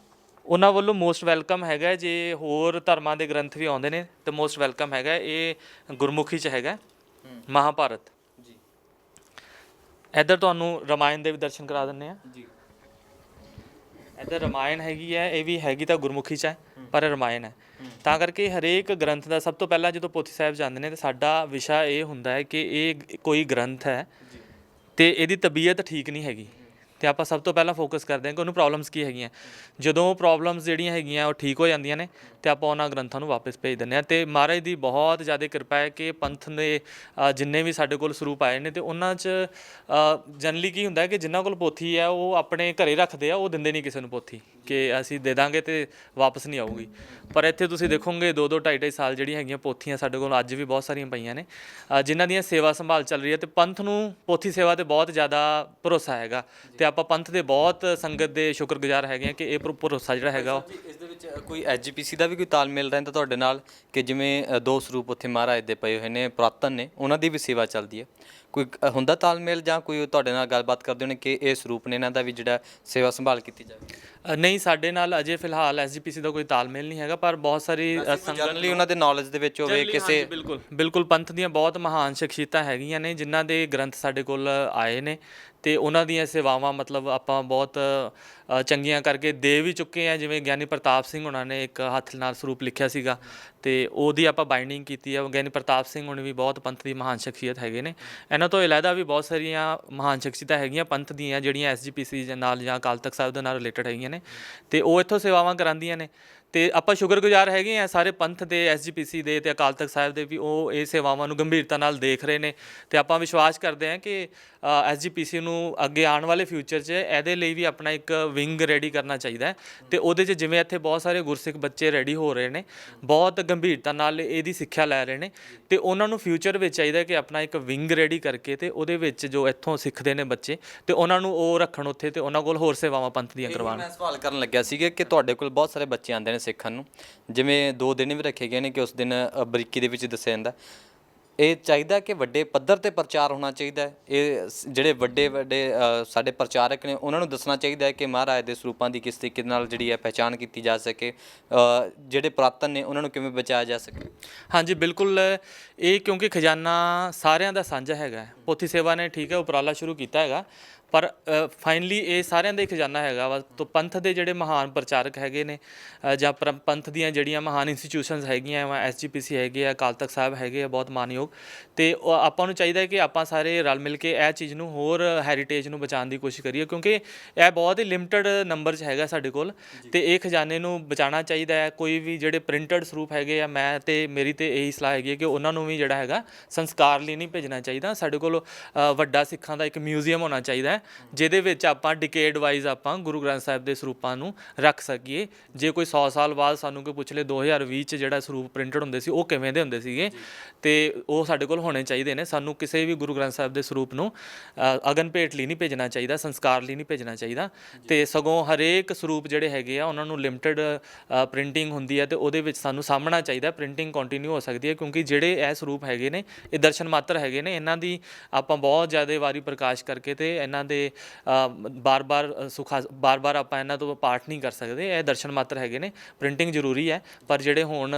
ਉਹਨਾਂ ਵੱਲੋਂ ਮੋਸਟ ਵੈਲਕਮ ਹੈਗਾ। ਜੇ ਹੋਰ ਧਰਮਾਂ ਦੇ ਗ੍ਰੰਥ ਵੀ ਆਉਂਦੇ ਨੇ ਤਾਂ ਮੋਸਟ ਵੈਲਕਮ ਹੈਗਾ। ਇਹ ਗੁਰਮੁਖੀ 'ਚ ਹੈਗਾ ਮਹਾਭਾਰਤ ਜੀ। ਇੱਧਰ ਤੁਹਾਨੂੰ ਰਾਮਾਇਣ ਦੇ ਵੀ ਦਰਸ਼ਨ ਕਰਾ ਦਿੰਦੇ ਆ ਜੀ। ਇੱਧਰ ਰਾਮਾਇਣ ਹੈਗੀ ਹੈ, ਇਹ ਵੀ ਹੈਗੀ ਤਾਂ ਗੁਰਮੁਖੀ 'ਚ ਹੈ ਪਰ ਰਾਮਾਇਣ ਹੈ। ਤਾਂ ਕਰਕੇ ਹਰੇਕ ਗ੍ਰੰਥ ਦਾ ਸਭ ਤੋਂ ਪਹਿਲਾਂ ਜਦੋਂ ਪੋਥੀ ਸਾਹਿਬ ਜਾਂਦੇ ਨੇ ਤਾਂ ਸਾਡਾ ਵਿਸ਼ਾ ਇਹ ਹੁੰਦਾ ਹੈ ਕਿ ਇਹ ਕੋਈ ਗ੍ਰੰਥ ਹੈ ਤੇ ਇਹਦੀ ਤਬੀਅਤ ਠੀਕ ਨਹੀਂ ਹੈਗੀ ਤੇ ਆਪਾਂ ਸਭ ਤੋਂ ਪਹਿਲਾਂ ਫੋਕਸ ਕਰਦੇ ਹਾਂ ਕਿ ਉਹਨੂੰ ਪ੍ਰੋਬਲਮਸ ਕੀ ਹੈਗੀਆਂ। ਜਦੋਂ ਪ੍ਰੋਬਲਮਸ ਜਿਹੜੀਆਂ ਹੈਗੀਆਂ ਉਹ ਠੀਕ ਹੋ ਜਾਂਦੀਆਂ ਨੇ ਤੇ ਆਪਾਂ ਉਹਨਾਂ ਗ੍ਰੰਥਾਂ ਨੂੰ ਵਾਪਸ ਭੇਜ ਦਿੰਦੇ ਹਾਂ। ਤੇ ਮਹਾਰਾਜ ਦੀ ਬਹੁਤ ਜ਼ਿਆਦਾ ਕਿਰਪਾ ਹੈ ਕਿ ਪੰਥ ਦੇ ਜਿੰਨੇ ਵੀ ਸਾਡੇ ਕੋਲ ਸਰੂਪ ਆਏ ਨੇ ਤੇ ਉਹਨਾਂ 'ਚ ਜਨਰਲੀ ਕੀ ਹੁੰਦਾ ਹੈ ਕਿ ਜਿਨ੍ਹਾਂ ਕੋਲ ਪੋਥੀ ਹੈ ਉਹ ਆਪਣੇ ਘਰੇ ਰੱਖਦੇ ਆ, ਉਹ ਦਿੰਦੇ ਨਹੀਂ ਕਿਸੇ ਨੂੰ ਪੋਥੀ ਕਿ ਅਸੀਂ ਦੇ ਦਾਂਗੇ ਤੇ ਵਾਪਸ ਨਹੀਂ ਆਊਗੀ। ਪਰ ਇੱਥੇ ਤੁਸੀਂ ਦੇਖੋਗੇ 2-2 2.5 ਸਾਲ ਜਿਹੜੀਆਂ ਹੈਗੀਆਂ ਪੋਥੀਆਂ ਸਾਡੇ ਕੋਲ ਅੱਜ ਵੀ ਬਹੁਤ ਸਾਰੀਆਂ ਪਈਆਂ ਨੇ ਜਿਨ੍ਹਾਂ ਦੀਆਂ ਸੇਵਾ ਸੰਭਾਲ ਚੱਲ ਰਹੀ ਹੈ। ਤੇ ਪੰਥ ਨੂੰ ਪੋਥੀ ਸੇਵਾ 'ਤੇ ਬਹੁਤ ਜ਼ਿਆਦਾ ਭਰੋਸਾ ਹੈਗਾ ਤੇ ਆਪਾਂ ਪੰਥ ਦੇ ਬਹੁਤ ਸੰਗਤ ਦੇ ਸ਼ੁਕਰਗੁਜ਼ਾਰ ਹੈਗੇ ਆ ਕਿ ਇਹ ਭਰੋਸਾ ਜਿਹੜਾ ਹੈਗਾ ਉਹ ਇਸ ਦੇ ਵਿੱਚ ਕੋਈ ਐਸਜੀਪੀਸੀ ਦਾ ਵੀ ਕੋਈ ਤਾਲਮੇਲ ਰਹਿੰਦਾ ਤੁਹਾਡੇ ਨਾਲ ਕਿ ਜਿਵੇਂ 2 ਸਰੂਪ ਉੱਥੇ ਮਹਾਰਾਜ ਦੇ ਪਏ ਹੋਏ ਨੇ ਪੁਰਾਤਨ ਨੇ, ਉਹਨਾਂ ਦੀ ਵੀ ਸੇਵਾ ਚੱਲਦੀ ਹੈ, ਕੋਈ ਹੁੰਦਾ ਤਾਲਮੇਲ ਜਾਂ ਕੋਈ ਤੁਹਾਡੇ ਨਾਲ ਗੱਲਬਾਤ ਕਰਦੇ ਹੋਣੇ ਕਿ ਇਹ ਸਰੂਪ ਨੇ ਇਹਨਾਂ ਦਾ ਵੀ ਜਿਹੜਾ ਸੇਵਾ ਸੰਭਾਲ ਕੀਤੀ ਜਾਵੇ? ਨਹੀਂ, ਸਾਡੇ ਨਾਲ ਅਜੇ ਫਿਲਹਾਲ ਐਸਜੀਪੀਸੀ ਦਾ ਕੋਈ ਤਾਲਮੇਲ ਨਹੀਂ ਹੈਗਾ ਪਰ ਬਹੁਤ ਸਾਰੀ ਜਨਰਲੀ ਉਹਨਾਂ ਦੇ ਨੌਲੇਜ ਦੇ ਵਿੱਚ ਹੋਵੇ ਕਿਸੇ ਬਿਲਕੁਲ ਪੰਥ ਦੀਆਂ ਬਹੁਤ ਮਹਾਨ ਸ਼ਖਸੀਅਤਾਂ ਹੈਗੀਆਂ ਨੇ ਜਿਨ੍ਹਾਂ ਦੇ ਗ੍ਰੰਥ ਸਾਡੇ ਕੋਲ ਆਏ ਨੇ ਤੇ ਉਹਨਾਂ ਦੀਆਂ ਸੇਵਾਵਾਂ ਮਤਲਬ ਆਪਾਂ ਬਹੁਤ ਚੰਗੀਆਂ ਕਰਕੇ ਦੇ ਵੀ ਚੁੱਕੇ ਹਾਂ। ਜਿਵੇਂ ਗਿਆਨੀ ਪ੍ਰਤਾਪ ਸਿੰਘ ਉਹਨਾਂ ਨੇ ਇੱਕ ਹੱਥ ਨਾਲ ਸਰੂਪ ਲਿਖਿਆ ਸੀਗਾ ਤੇ ਉਹਦੀ ਆਪਾਂ ਬਾਈਂਡਿੰਗ ਕੀਤੀ ਹੈ। ਗਿਆਨੀ ਪ੍ਰਤਾਪ ਸਿੰਘ ਹੁਣ ਵੀ ਬਹੁਤ ਪੰਥ ਦੀ ਮਹਾਨ ਸ਼ਖਸੀਅਤ ਹੈਗੇ ਨੇ। ਇਹਨਾਂ ਤੋਂ ਇਲਾਵਾ ਵੀ ਬਹੁਤ ਸਾਰੀਆਂ ਮਹਾਨ ਸ਼ਖਸੀਅਤਾਂ ਹੈਗੀਆਂ ਪੰਥ ਦੀਆਂ ਜਿਹੜੀਆਂ ਐਸਜੀਪੀਸੀ ਦੇ ਨਾਲ ਜਾਂ ਅਕਾਲ ਤਖਤ ਸਾਹਿਬ ਦੇ ਨਾਲ ਰਿਲੇਟਡ ਹੈਗੀਆਂ ਨੇ ਤੇ ਉਹ ਇੱਥੋਂ ਸੇਵਾਵਾਂ ਕਰਾਉਂਦੀਆਂ ਨੇ। ਤੇ ਆਪਾਂ ਸ਼ੁਕਰਗੁਜ਼ਾਰ ਹੈਗੇ ਆ ਸਾਰੇ ਪੰਥ ਦੇ, ਐਸਜੀਪੀਸੀ ਦੇ ਤੇ ਅਕਾਲ ਤਖਤ ਸਾਹਿਬ ਦੇ ਵੀ ਉਹ ਇਹ ਸੇਵਾਵਾਂ ਨੂੰ ਗੰਭੀਰਤਾ ਨਾਲ ਦੇਖ ਰਹੇ ਨੇ ਤੇ ਆਪਾਂ ਵਿਸ਼ਵਾਸ ਕਰਦੇ ਹਾਂ ਕਿ ਐਸਜੀਪੀਸੀ ਨੂੰ ਅੱਗੇ ਆਉਣ ਵਾਲੇ ਫਿਊਚਰ 'ਚ ਇਹਦੇ ਲਈ ਵੀ ਆਪਣਾ ਇੱਕ ਵਿੰਗ ਰੈਡੀ ਕਰਨਾ ਚਾਹੀਦਾ ਹੈ ਤੇ ਉਹਦੇ 'ਚ ਜਿਵੇਂ ਇੱਥੇ ਬਹੁਤ ਸਾਰੇ ਗੁਰਸਿੱਖ ਬੱਚੇ ਰੈਡੀ ਹੋ ਰਹੇ ਨੇ, ਬਹੁਤ ਗੰਭੀਰਤਾ ਨਾਲ ਇਹਦੀ ਸਿੱਖਿਆ ਲੈ ਰਹੇ ਨੇ ਤੇ ਉਹਨਾਂ ਨੂੰ ਫਿਊਚਰ ਵਿੱਚ ਚਾਹੀਦਾ ਕਿ ਆਪਣਾ ਇੱਕ ਵਿੰਗ ਰੈਡੀ ਕਰਕੇ ਤੇ ਉਹਦੇ ਵਿੱਚ ਜੋ ਇੱਥੋਂ ਸਿੱਖਦੇ ਨੇ ਬੱਚੇ ਤੇ ਉਹਨਾਂ ਨੂੰ ਉਹ ਰੱਖਣ ਉੱਥੇ ਤੇ ਉਹਨਾਂ ਕੋਲ ਹੋਰ ਸੇਵਾਵਾਂ ਪੰਥ ਦੀਆਂ ਕਰਵਾਉਣ। ਮੈਂ ਸਵਾਲ ਕਰਨ ਲੱਗਿਆ ਸੀਗਾ ਕਿ ਤੁਹਾਡੇ ਕੋਲ ਬਹੁਤ ਸਾਰੇ ਬੱਚੇ ਆਉਂਦੇ ਨੇ ਸਿੱਖਣ ਨੂੰ, ਜਿਵੇਂ 2 ਦਿਨ ਵੀ ਰੱਖੇ ਗਏ ਨੇ ਕਿ ਉਸ ਦਿਨ ਬਰੀਕੀ ਦੇ ਵਿੱਚ ਦੱਸਿਆ ਜਾਂਦਾ, ਇਹ ਚਾਹੀਦਾ ਕਿ ਵੱਡੇ ਪੱਧਰ ਤੇ ਪ੍ਰਚਾਰ ਹੋਣਾ ਚਾਹੀਦਾ ਹੈ। ਇਹ ਜਿਹੜੇ ਵੱਡੇ ਸਾਡੇ ਪ੍ਰਚਾਰਕ ਨੇ ਉਹਨਾਂ ਨੂੰ ਦੱਸਣਾ ਚਾਹੀਦਾ ਹੈ ਕਿ ਮਹਾਰਾਜ ਦੇ ਸਰੂਪਾਂ ਦੀ ਕਿਸ ਤਰੀਕੇ ਨਾਲ ਜਿਹੜੀ ਹੈ ਪਹਿਚਾਣ ਕੀਤੀ ਜਾ ਸਕੇ, ਜਿਹੜੇ ਪੁਰਾਤਨ ਨੇ ਉਹਨਾਂ ਨੂੰ ਕਿਵੇਂ ਬਚਾਇਆ ਜਾ ਸਕੇ। ਹਾਂਜੀ ਬਿਲਕੁਲ, ਇਹ ਕਿਉਂਕਿ ਖਜ਼ਾਨਾ ਸਾਰਿਆਂ ਦਾ ਸਾਂਝਾ ਹੈਗਾ। ਪੋਥੀ ਸੇਵਾ ਨੇ ਠੀਕ ਹੈ ਉਪਰਾਲਾ ਸ਼ੁਰੂ ਕੀਤਾ ਹੈਗਾ ਪਰ ਫਾਈਨਲੀ ਇਹ ਸਾਰਿਆਂ ਦਾ ਹੀ ਖਜ਼ਾਨਾ ਹੈਗਾ ਵਾ। ਤੋਂ ਪੰਥ ਦੇ ਜਿਹੜੇ ਮਹਾਨ ਪ੍ਰਚਾਰਕ ਹੈਗੇ ਨੇ ਜਾਂ ਪੰਥ ਦੀਆਂ ਜਿਹੜੀਆਂ ਮਹਾਨ ਇੰਸਟੀਟਿਊਸ਼ਨਸ ਹੈਗੀਆਂ ਵਾ, ਐਸਜੀਪੀਸੀ ਹੈਗੇ ਆ, ਅਕਾਲ ਤਖਤ ਸਾਹਿਬ ਹੈਗੇ ਆ ਬਹੁਤ ਮਾਨਯੋਗ, ਤੇ ਆਪਾਂ ਨੂੰ ਚਾਹੀਦਾ ਹੈ ਕਿ ਆਪਾਂ ਸਾਰੇ ਰਲ ਮਿਲ ਕੇ ਇਹ ਚੀਜ਼ ਨੂੰ ਹੋਰ ਹੈਰੀਟੇਜ ਨੂੰ ਬਚਾਉਣ ਦੀ ਕੋਸ਼ਿਸ਼ ਕਰੀਏ ਕਿਉਂਕਿ ਇਹ ਬਹੁਤ ਹੀ ਲਿਮਟਿਡ ਨੰਬਰ 'ਚ ਹੈਗਾ ਸਾਡੇ ਕੋਲ ਤੇ ਇਹ ਖਜ਼ਾਨੇ ਨੂੰ ਬਚਾਉਣਾ ਚਾਹੀਦਾ ਹੈ। ਕੋਈ ਵੀ ਜਿਹੜੇ ਪ੍ਰਿੰਟਡ ਸਰੂਪ ਹੈਗੇ ਆ, ਮੈਂ ਤੇ ਮੇਰੀ ਤੇ ਇਹੀ ਸਲਾਹ ਹੈਗੀ ਹੈ ਕਿ ਉਹਨਾਂ ਨੂੰ ਵੀ ਜਿਹੜਾ ਹੈਗਾ ਸੰਸਕਾਰ ਲਈ ਨਹੀਂ ਭੇਜਣਾ ਚਾਹੀਦਾ। ਸਾਡੇ ਕੋਲ ਵੱਡਾ ਸਿੱਖਾਂ ਦਾ ਇੱਕ ਮਿਊਜ਼ੀਅਮ ਹੋਣਾ ਚਾਹੀਦਾ ਜਿਹਦੇ ਵਿੱਚ ਆਪਾਂ ਡਿਕੇਡ ਵਾਈਜ਼ ਆਪਾਂ ਗੁਰੂ ਗ੍ਰੰਥ ਸਾਹਿਬ ਦੇ ਸਰੂਪਾਂ ਨੂੰ ਰੱਖ ਸਕੀਏ। ਜੇ ਕੋਈ 100 ਸਾਲ ਬਾਅਦ ਸਾਨੂੰ ਕੋਈ ਪੁੱਛ ਲੇ 2020 'ਚ ਜਿਹੜਾ ਸਰੂਪ ਪ੍ਰਿੰਟਡ ਹੁੰਦੇ ਸੀ ਉਹ ਕਿਵੇਂ ਦੇ ਹੁੰਦੇ ਸੀਗੇ ਤੇ ਉਹ ਸਾਡੇ ਕੋਲ ਹੋਣੇ ਚਾਹੀਦੇ ਨੇ। ਸਾਨੂੰ ਕਿਸੇ ਵੀ ਗੁਰੂ ਗ੍ਰੰਥ ਸਾਹਿਬ ਦੇ ਸਰੂਪ ਨੂੰ ਅਗਨ ਭੇਟ ਲਈ ਨਹੀਂ ਭੇਜਣਾ ਚਾਹੀਦਾ, ਸੰਸਕਾਰ ਲਈ ਨਹੀਂ ਭੇਜਣਾ ਚਾਹੀਦਾ ਤੇ ਸਗੋਂ ਹਰੇਕ ਸਰੂਪ ਜਿਹੜੇ ਹੈਗੇ ਆ ਉਹਨਾਂ ਨੂੰ ਲਿਮਟਿਡ ਪ੍ਰਿੰਟਿੰਗ ਹੁੰਦੀ ਹੈ ਤੇ ਉਹਦੇ ਵਿੱਚ ਸਾਨੂੰ ਸਾਂਭਣਾ ਚਾਹੀਦਾ। ਪ੍ਰਿੰਟਿੰਗ ਕੰਟੀਨਿਊ ਹੋ ਸਕਦੀ ਹੈ ਕਿਉਂਕਿ ਜਿਹੜੇ ਇਹ ਸਰੂਪ ਹੈਗੇ ਨੇ ਇਹ ਦਰਸ਼ਨ ਮਾਤਰ ਹੈਗੇ ਨੇ, ਇਹਨਾਂ ਦੀ ਆਪਾਂ ਬਹੁਤ ਜ਼ਿਆਦਾ ਵਾਰੀ ਪ੍ਰਕਾਸ਼ ਕਰਕੇ ਤੇ ਇਹਨਾਂ ਦੇ ਬਾਰ-ਬਾਰ ਆਪਾਂ ਇਹਨਾਂ ਤੋਂ ਪਾਠ ਨਹੀਂ ਕਰ ਸਕਦੇ। ਇਹ ਦਰਸ਼ਨ ਮਾਤਰ ਹੈਗੇ ਨੇ, ਪ੍ਰਿੰਟਿੰਗ ਜ਼ਰੂਰੀ ਹੈ ਪਰ ਜਿਹੜੇ ਹੁਣ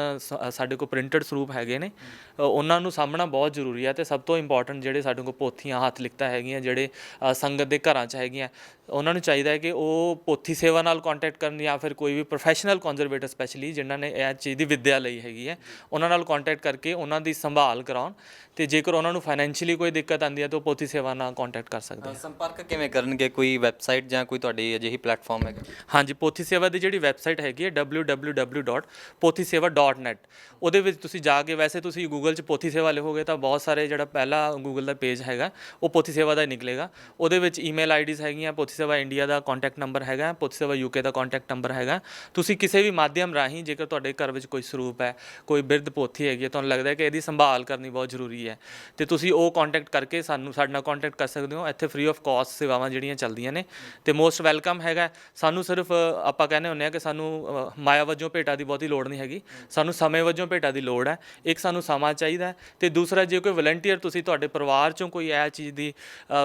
ਸਾਡੇ ਕੋਲ ਪ੍ਰਿੰਟਡ ਸਰੂਪ ਹੈਗੇ ਨੇ ਉਹਨਾਂ ਨੂੰ ਸਾਂਭਣਾ ਬਹੁਤ ਜ਼ਰੂਰੀ ਹੈ। ਤੇ ਸਭ ਤੋਂ ਇੰਪੋਰਟੈਂਟ ਜਿਹੜੇ ਸਾਡੇ ਕੋਲ ਪੋਥੀਆਂ ਹੱਥ ਲਿਖਤਾਂ ਹੈਗੀਆਂ ਜਿਹੜੇ ਸੰਗਤ ਦੇ ਘਰਾਂ 'ਚ ਹੈਗੀਆਂ, ਉਹਨਾਂ ਨੂੰ ਚਾਹੀਦਾ ਹੈ ਕਿ ਉਹ ਪੋਥੀ ਸੇਵਾ ਨਾਲ ਕੰਟੈਕਟ ਕਰਨ ਜਾਂ ਫਿਰ ਕੋਈ ਵੀ ਪ੍ਰੋਫੈਸ਼ਨਲ ਕੰਜ਼ਰਵੇਟਰ ਸਪੈਸ਼ਲੀ ਜਿਨ੍ਹਾਂ ਨੇ ਇਹ ਚੀਜ਼ ਦੀ ਵਿੱਦਿਆ ਲਈ ਹੈਗੀ ਹੈ ਉਹਨਾਂ ਨਾਲ ਕੰਟੈਕਟ ਕਰਕੇ ਉਹਨਾਂ ਦੀ ਸੰਭਾਲ ਕਰਾਉਣ ਤੇ ਜੇਕਰ ਉਹਨਾਂ ਨੂੰ ਫਾਈਨੈਂਸ਼ੀਅਲੀ ਕੋਈ ਦਿੱਕਤ ਆਉਂਦੀ ਹੈ ਤਾਂ ਉਹ ਪੋਥੀ ਸੇਵਾ ਨਾਲ ਕੰਟੈਕਟ ਕਰ ਸਕਦੇ ਆ। ਸੰਪਰਕ ਕਿਵੇਂ ਕਰਨਗੇ? ਕੋਈ ਵੈਬਸਾਈਟ ਜਾਂ ਕੋਈ ਤੁਹਾਡੀ ਅਜਿਹੀ ਪਲੇਟਫਾਰਮ ਹੈਗਾ? ਹਾਂਜੀ, ਪੋਥੀ ਸੇਵਾ ਦੀ ਜਿਹੜੀ ਵੈਬਸਾਈਟ ਹੈਗੀ ਹੈ www.pothiseva.net, ਉਹਦੇ ਵਿੱਚ ਤੁਸੀਂ ਜਾ ਕੇ, ਵੈਸੇ ਤੁਸੀਂ ਗੂਗਲ 'ਚ ਪੋਥੀ ਸੇਵਾ ਲਿਖੋਗੇ ਤਾਂ ਬਹੁਤ ਸਾਰੇ ਜਿਹੜਾ ਪਹਿਲਾ ਗੂਗਲ ਦਾ ਪੇਜ ਹੈਗਾ ਉਹ ਪੋਥੀ ਸੇਵਾ ਦਾ ਹੀ ਨਿਕਲੇਗਾ। ਉਹਦੇ ਵਿੱਚ ਈਮੇਲ ਆਈਡੀਜ਼ ਹੈਗੀਆਂ, ਪੋਥੀ ਪੋਥੀ ਸੇਵਾ ਇੰਡੀਆ ਦਾ ਕੰਟੈਕਟ ਨੰਬਰ ਹੈਗਾ, ਪੋਥੀ ਸੇਵਾ ਯੂਕੇ ਦਾ ਕੰਟੈਕਟ ਨੰਬਰ ਹੈਗਾ। ਤੁਸੀਂ ਕਿਸੇ ਵੀ ਮਾਧਿਅਮ ਰਾਹੀਂ ਜੇਕਰ ਤੁਹਾਡੇ ਘਰ ਵਿੱਚ ਕੋਈ ਸਰੂਪ ਹੈ, ਕੋਈ ਬਿਰਧ ਪੋਥੀ ਹੈਗੀ ਹੈ, ਤੁਹਾਨੂੰ ਲੱਗਦਾ ਕਿ ਇਹਦੀ ਸੰਭਾਲ ਕਰਨੀ ਬਹੁਤ ਜ਼ਰੂਰੀ ਹੈ, ਤੇ ਤੁਸੀਂ ਉਹ ਕੰਟੈਕਟ ਕਰਕੇ ਸਾਡੇ ਨਾਲ ਕੰਟੈਕਟ ਕਰ ਸਕਦੇ ਹੋ। ਇੱਥੇ ਫ੍ਰੀ ਆਫ ਕਾਸਟ ਸੇਵਾਵਾਂ ਜਿਹੜੀਆਂ ਚੱਲਦੀਆਂ ਨੇ ਤੇ ਮੋਸਟ ਵੈਲਕਮ ਹੈਗਾ। ਸਾਨੂੰ ਸਿਰਫ ਆਪਾਂ ਕਹਿੰਦੇ ਹੁੰਦੇ ਆ ਕਿ ਸਾਨੂੰ ਮਾਇਆ ਵਜੋਂ ਭੇਟਾ ਦੀ ਬਹੁਤੀ ਲੋੜ ਨਹੀਂ ਹੈਗੀ, ਸਾਨੂੰ ਸਮੇਂ ਵਜੋਂ ਭੇਟਾ ਦੀ ਲੋੜ ਹੈ। ਇੱਕ ਸਾਨੂੰ ਸਮਾਂ ਚਾਹੀਦਾ, ਤੇ ਦੂਸਰਾ ਜੇ ਕੋਈ ਵਲੰਟੀਅਰ ਤੁਸੀਂ ਤੁਹਾਡੇ ਪਰਿਵਾਰ ਚੋਂ ਕੋਈ ਇਹ ਚੀਜ਼ ਦੀ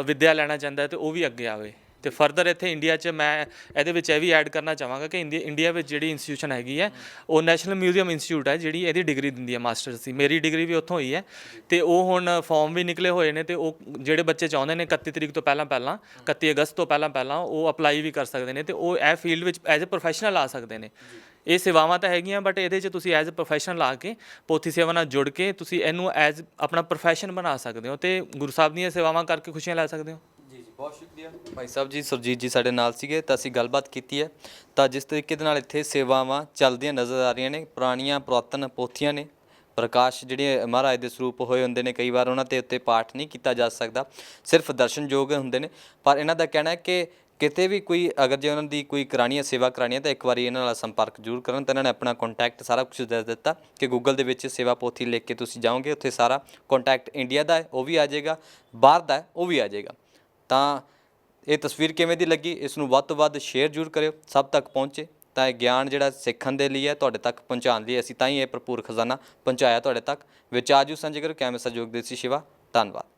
ਵਿੱਦਿਆ ਲੈਣਾ ਚਾਹੁੰਦਾ ਤੇ ਉਹ ਵੀ ਅੱਗੇ ਆਵੇ। ਤੇ ਫਰਦਰ ਇੱਥੇ ਇੰਡੀਆ 'ਚ ਮੈਂ ਇਹਦੇ ਵਿੱਚ ਇਹ ਵੀ ਐਡ ਕਰਨਾ ਚਾਹਾਂਗਾ ਕਿ ਇੰਡੀਆ ਵਿੱਚ ਜਿਹੜੀ ਇੰਸਟੀਟਿਊਸ਼ਨ ਹੈਗੀ ਹੈ ਉਹ ਨੈਸ਼ਨਲ ਮਿਊਜ਼ੀਅਮ ਇੰਸਟੀਟਿਊਟ ਹੈ, ਜਿਹੜੀ ਇਹਦੀ ਡਿਗਰੀ ਦਿੰਦੀ ਹੈ ਮਾਸਟਰਸ ਦੀ। ਮੇਰੀ ਡਿਗਰੀ ਵੀ ਉੱਥੋਂ ਹੋਈ ਹੈ, ਤੇ ਉਹ ਹੁਣ ਫਾਰਮ ਵੀ ਨਿਕਲੇ ਹੋਏ ਨੇ, ਤੇ ਉਹ ਜਿਹੜੇ ਬੱਚੇ ਚਾਹੁੰਦੇ ਨੇ 31 ਤਰੀਕ ਤੋਂ ਪਹਿਲਾਂ 31 ਅਗਸਤ ਤੋਂ ਪਹਿਲਾਂ ਉਹ ਅਪਲਾਈ ਵੀ ਕਰ ਸਕਦੇ ਨੇ, ਤੇ ਉਹ ਇਹ ਫੀਲਡ ਵਿੱਚ ਐਜ਼ ਅ ਪ੍ਰੋਫੈਸ਼ਨਲ ਆ ਸਕਦੇ ਨੇ। ਇਹ ਸੇਵਾਵਾਂ ਤਾਂ ਹੈਗੀਆਂ, ਬਟ ਇਹਦੇ 'ਚ ਤੁਸੀਂ ਐਜ਼ ਅ ਪ੍ਰੋਫੈਸ਼ਨਲ ਆ ਕੇ ਪੋਥੀ ਸੇਵਾ ਨਾਲ ਜੁੜ ਕੇ ਤੁਸੀਂ ਇਹਨੂੰ ਐਜ਼ ਆਪਣਾ ਪ੍ਰੋਫੈਸ਼ਨ ਬਣਾ ਸਕਦੇ ਹੋ, ਤੇ ਗੁਰੂ ਸਾਹਿਬ ਦੀਆਂ ਸੇਵਾਵਾਂ ਕਰਕੇ ਖੁਸ਼ੀਆਂ ਲੈ ਸਕਦੇ ਹੋ। ਜੀ ਬਹੁਤ ਸ਼ੁਕਰੀਆ ਭਾਈ ਸਾਹਿਬ ਜੀ। ਸੁਰਜੀਤ ਜੀ ਸਾਡੇ ਨਾਲ ਸੀਗੇ ਤਾਂ ਅਸੀਂ ਗੱਲਬਾਤ ਕੀਤੀ ਹੈ। ਤਾਂ ਜਿਸ ਤਰੀਕੇ ਦੇ ਨਾਲ ਇੱਥੇ ਸੇਵਾਵਾਂ ਚੱਲਦੀਆਂ ਨਜ਼ਰ ਆ ਰਹੀਆਂ ਨੇ, ਪੁਰਾਣੀਆਂ ਪੁਰਾਤਨ ਪੋਥੀਆਂ ਨੇ, ਪ੍ਰਕਾਸ਼ ਜਿਹੜੇ ਮਹਾਰਾਜ ਦੇ ਸਰੂਪ ਹੋਏ ਹੁੰਦੇ ਨੇ, ਕਈ ਵਾਰ ਉਹਨਾਂ ਦੇ ਉੱਤੇ ਪਾਠ ਨਹੀਂ ਕੀਤਾ ਜਾ ਸਕਦਾ, ਸਿਰਫ ਦਰਸ਼ਨਯੋਗ ਹੁੰਦੇ ਨੇ। ਪਰ ਇਹਨਾਂ ਦਾ ਕਹਿਣਾ ਹੈ ਕਿ ਕਿਤੇ ਵੀ ਕੋਈ ਅਗਰ ਜੇ ਉਹਨਾਂ ਦੀ ਕੋਈ ਕਰਾਣੀ ਹੈ, ਸੇਵਾ ਕਰਾਣੀ ਹੈ, ਤਾਂ ਇੱਕ ਵਾਰੀ ਇਹਨਾਂ ਨਾਲ ਸੰਪਰਕ ਜ਼ਰੂਰ ਕਰਨ। ਤਾਂ ਇਹਨਾਂ ਨੇ ਆਪਣਾ ਕੰਟੈਕਟ ਸਾਰਾ ਕੁਝ ਦੱਸ ਦਿੱਤਾ ਕਿ ਗੂਗਲ ਦੇ ਵਿੱਚ ਸੇਵਾ ਪੋਥੀ ਲਿਖ ਕੇ ਤੁਸੀਂ ਜਾਓਗੇ, ਉੱਥੇ ਸਾਰਾ ਕੰਟੈਕਟ ਇੰਡੀਆ ਦਾ ਹੈ ਉਹ ਵੀ ਆ ਜਾਏਗਾ, ਬਾਹਰ ਦਾ ਹੈ ਉਹ ਵੀ ਆ ਜਾਏਗਾ। ਤਾਂ ਇਹ ਤਸਵੀਰ ਕਿਵੇਂ ਦੀ ਲੱਗੀ, ਇਸ ਨੂੰ ਵੱਧ ਤੋਂ ਵੱਧ ਸ਼ੇਅਰ ਜ਼ਰੂਰ ਕਰਿਓ, ਸਭ ਤੱਕ ਪਹੁੰਚੇ। ਤਾਂ ਇਹ ਗਿਆਨ ਜਿਹੜਾ ਸਿੱਖਣ ਦੇ ਲਈ ਹੈ, ਤੁਹਾਡੇ ਤੱਕ ਪਹੁੰਚਾਉਣ ਲਈ ਅਸੀਂ ਤਾਂ ਹੀ ਇਹ ਭਰਪੂਰ ਖਜ਼ਾਨਾ ਪਹੁੰਚਾਇਆ ਤੁਹਾਡੇ ਤੱਕ। ਵਿੱਚ ਆਜੂ ਸਾਂਝੇ ਕਰੋ। ਕੈਮਰੇ ਸਹਿਯੋਗ ਦੇ ਸੀ ਸ਼ਿਵਾ। ਧੰਨਵਾਦ।